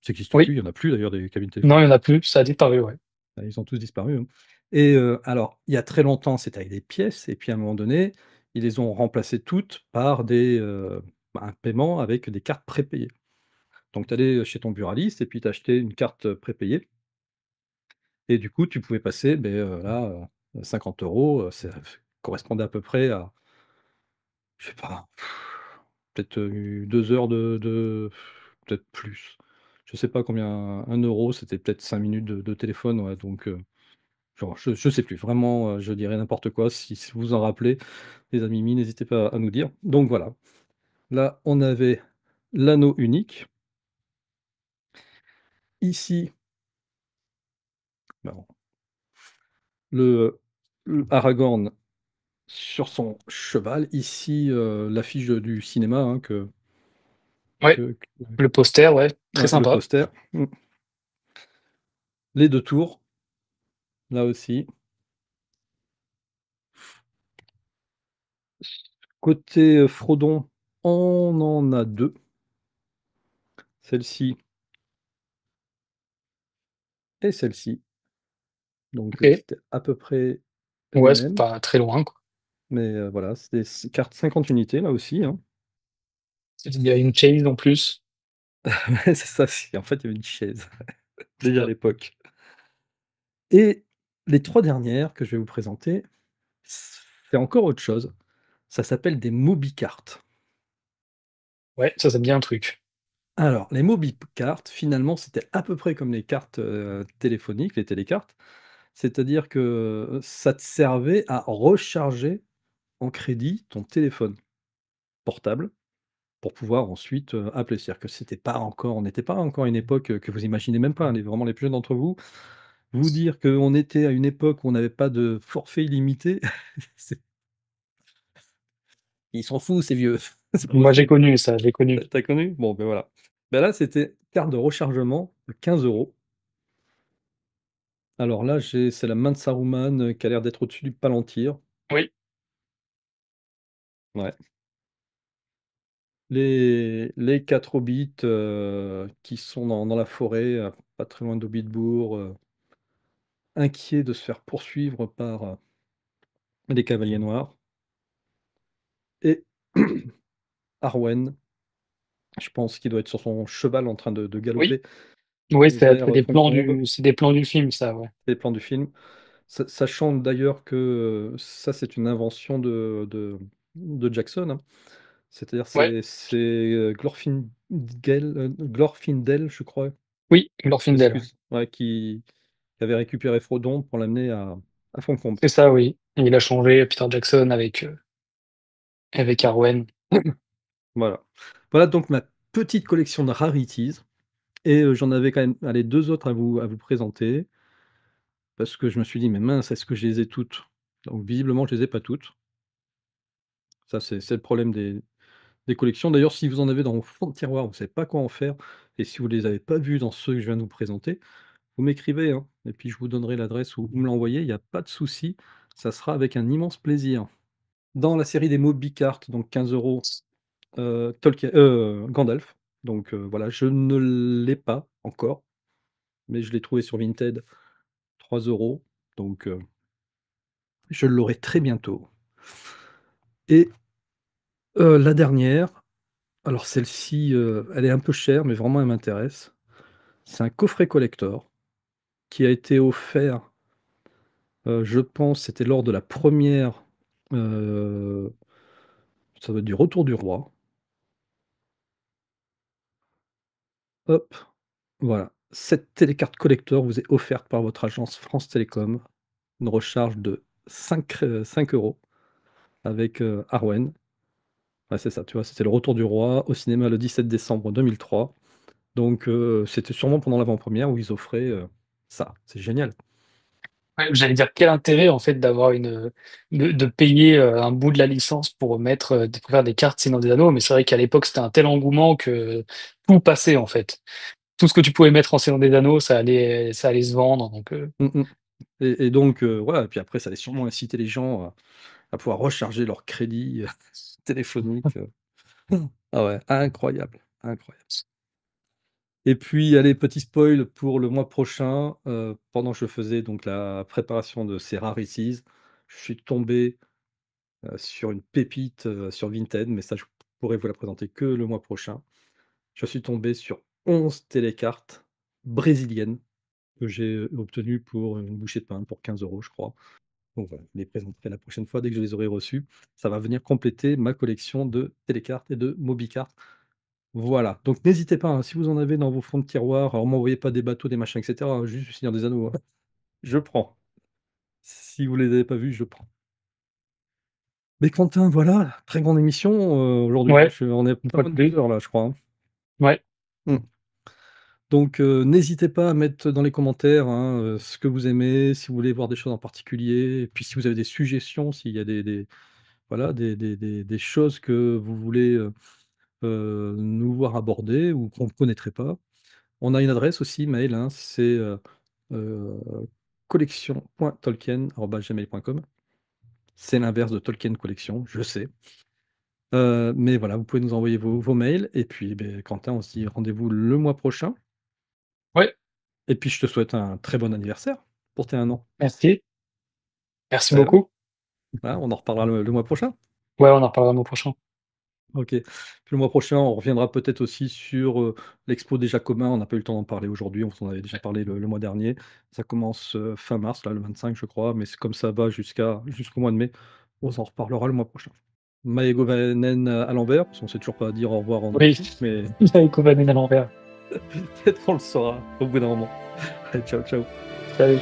Ça existe plus, Oui, il y en a plus d'ailleurs des cabines non, il y téléphoniques. en a plus, ça a disparu, ouais. Ils ont tous disparu, hein. Et alors, il y a très longtemps, c'était avec des pièces et puis à un moment donné, ils les ont remplacées toutes par un paiement avec des cartes prépayées. Donc tu allais chez ton buraliste et puis tu achetais une carte prépayée et du coup, tu pouvais passer, beh, là, 50 €, ça correspondait à peu près à, je sais pas, peut-être, 2 heures peut-être plus. Je sais pas combien, 1 €, c'était peut-être 5 minutes de téléphone, ouais, donc genre je sais plus. Vraiment, je dirais n'importe quoi. Si vous vous en rappelez, les amis mi, n'hésitez pas à nous dire. Donc voilà, là, on avait l'anneau unique. Ici, bah, le, Aragorn sur son cheval. Ici, l'affiche du cinéma, hein, Ouais, que le poster, ouais, très ouais, le sympa. poster. Les 2 tours, là aussi. Côté, Frodon, on en a 2. Celle-ci et celle-ci. Donc, OK. c'était à peu près les Ouais, c'est mêmes, pas très loin, quoi. mais, voilà, c'est des cartes 50 unités là aussi, hein. Il y a une chaise en plus. Ouais, c'est ça, en fait, il y avait une chaise, C'est déjà à ça. l'époque. Et les 3 dernières que je vais vous présenter, c'est encore autre chose. Ça s'appelle des MobiCards. Ouais, ça me dit un truc. Alors, les MobiCards, finalement, c'était à peu près comme les cartes, téléphoniques, les télécartes. C'est-à-dire que, ça te servait à recharger en crédit ton téléphone portable pour pouvoir ensuite, appeler. C'est-à-dire que on n'était pas encore à une époque, que vous imaginez même pas, hein, les plus jeunes d'entre vous. Vous dire qu'on était à une époque où on n'avait pas de forfait illimité, c'est ils s'en foutent ces vieux, c'est pas Moi, j'ai possible. connu ça, j'ai connu. Tu connu? Bon, ben, voilà. Ben, là, c'était carte de rechargement de 15 €. Alors là, c'est la main de Saruman, qui a l'air d'être au-dessus du Palantir. Oui, Ouais. Les 4 hobbits, qui sont dans la forêt, pas très loin d'Hobbitbourg, inquiets de se faire poursuivre par, les cavaliers noirs et Arwen, je pense qu'il doit être sur son cheval en train de oui, galoper oui, vers, Foncombe, c'est des plans du film, ça, ouais. les plans du film. Sachant d'ailleurs que, ça, c'est une invention de Jackson, hein. C'est-à-dire Ouais, c'est, Glorfindel, je crois, oui, Glorfindel, ouais. excuse, ouais, qui avait récupéré Frodon pour l'amener à Foncombe. C'est ça, oui. Il a changé Peter Jackson avec Arwen. Voilà. Voilà donc ma petite collection de rarities et j'en avais quand même, allez, 2 autres à vous présenter parce que je me suis dit: «Mais mince, est-ce que je les ai toutes?» Donc visiblement, je les ai pas toutes. Ça, c'est le problème des collections. D'ailleurs, si vous en avez dans vos fonds de tiroir, vous ne savez pas quoi en faire et si vous les avez pas vus dans ceux que je viens de vous présenter, vous m'écrivez, hein, et puis je vous donnerai l'adresse où vous me l'envoyez, il y a pas de souci, ça sera avec un immense plaisir. Dans la série des Moby Cards, donc 15 €, Tolkien, Gandalf, donc voilà, je ne l'ai pas encore, mais je l'ai trouvé sur Vinted, 3 €, donc je l'aurai très bientôt. Et la dernière, alors celle-ci, elle est un peu chère, mais vraiment elle m'intéresse. C'est un coffret collector qui a été offert, je pense, c'était lors de la première, heu, ça doit être du Retour du Roi. Hop, voilà. Cette télécarte collector vous est offerte par votre agence France Télécom. Une recharge de 5 € avec, Arwen. Ouais, c'est ça, tu vois? C'était Le Retour du Roi au cinéma le 17 décembre 2003. Donc c'était sûrement pendant l'avant-première où ils offraient, ça. C'est génial. Ouais, j'allais dire quel intérêt en fait d'avoir de payer, un bout de la licence pour mettre, pour faire des cartes Seigneur des Anneaux, mais c'est vrai qu'à l'époque, c'était un tel engouement que tout passait en fait. Tout ce que tu pouvais mettre en Seigneur des Anneaux, ça allait se vendre donc Mmh mh. Et donc voilà, et puis après ça allait sûrement inciter les gens à pouvoir recharger leur crédit, téléphonique, Ah ouais, incroyable, incroyable. Et puis, allez, petit spoil pour le mois prochain, pendant que je faisais donc la préparation de ces rarities, je suis tombé, sur une pépite, sur Vinted, mais ça, je pourrais vous la présenter que le mois prochain. Je suis tombé sur 11 télécartes brésiliennes que j'ai obtenues pour une bouchée de pain, pour 15 € je crois. Donc voilà, je les présenterai la prochaine fois dès que je les aurai reçus. Ça va venir compléter ma collection de télécartes et de mobicartes. Voilà, donc n'hésitez pas, hein, si vous en avez dans vos fonds de tiroir, alors m'envoyez pas des bateaux, des machins et cetera, hein, juste du Seigneur des Anneaux, hein. Je prends. Si vous les avez pas vus, je prends. Mais Quentin, voilà, très grande émission, aujourd'hui, hein. Ouais, On est une pas fois de loin de 2 plus. heures là, je crois, hein. Ouais, Mmh. Donc n'hésitez pas à mettre dans les commentaires, hein, ce que vous aimez, si vous voulez voir des choses en particulier et puis si vous avez des suggestions, s'il y a des voilà, des choses que vous voulez, nous voir aborder ou qu'on ne connaîtrait pas. On a une adresse aussi mail, hein, c'est, heu, collection.tolkien@gmail.com. C'est l'inverse de Tolkien Collection, je sais. Mais voilà, vous pouvez nous envoyer vos mails et puis, beh, Quentin, on se dit rendez-vous le mois prochain ouais, et puis je te souhaite un très bon anniversaire pour tes 1 an. merci. Merci Ouais, ouais, beaucoup. voilà, on en reparlera le mois prochain. Ouais, on en reparlera le mois prochain. OK. Puis le mois prochain, on reviendra peut-être aussi sur, l'expo des Jacobins. On n'a pas eu le temps d'en parler aujourd'hui, on s'en avait déjà parlé le mois dernier. Ça commence, fin mars, là, le 25 je crois, mais c'est comme ça va jusqu'au mois de mai. On s'en reparlera le mois prochain. Maegovanen à l'envers, parce qu'on sait toujours pas dire au revoir en Oui, nordique, mais avec Kovanen à l'envers. peut-être on le saura au bout d'un moment. Allez, ciao, ciao. Salut.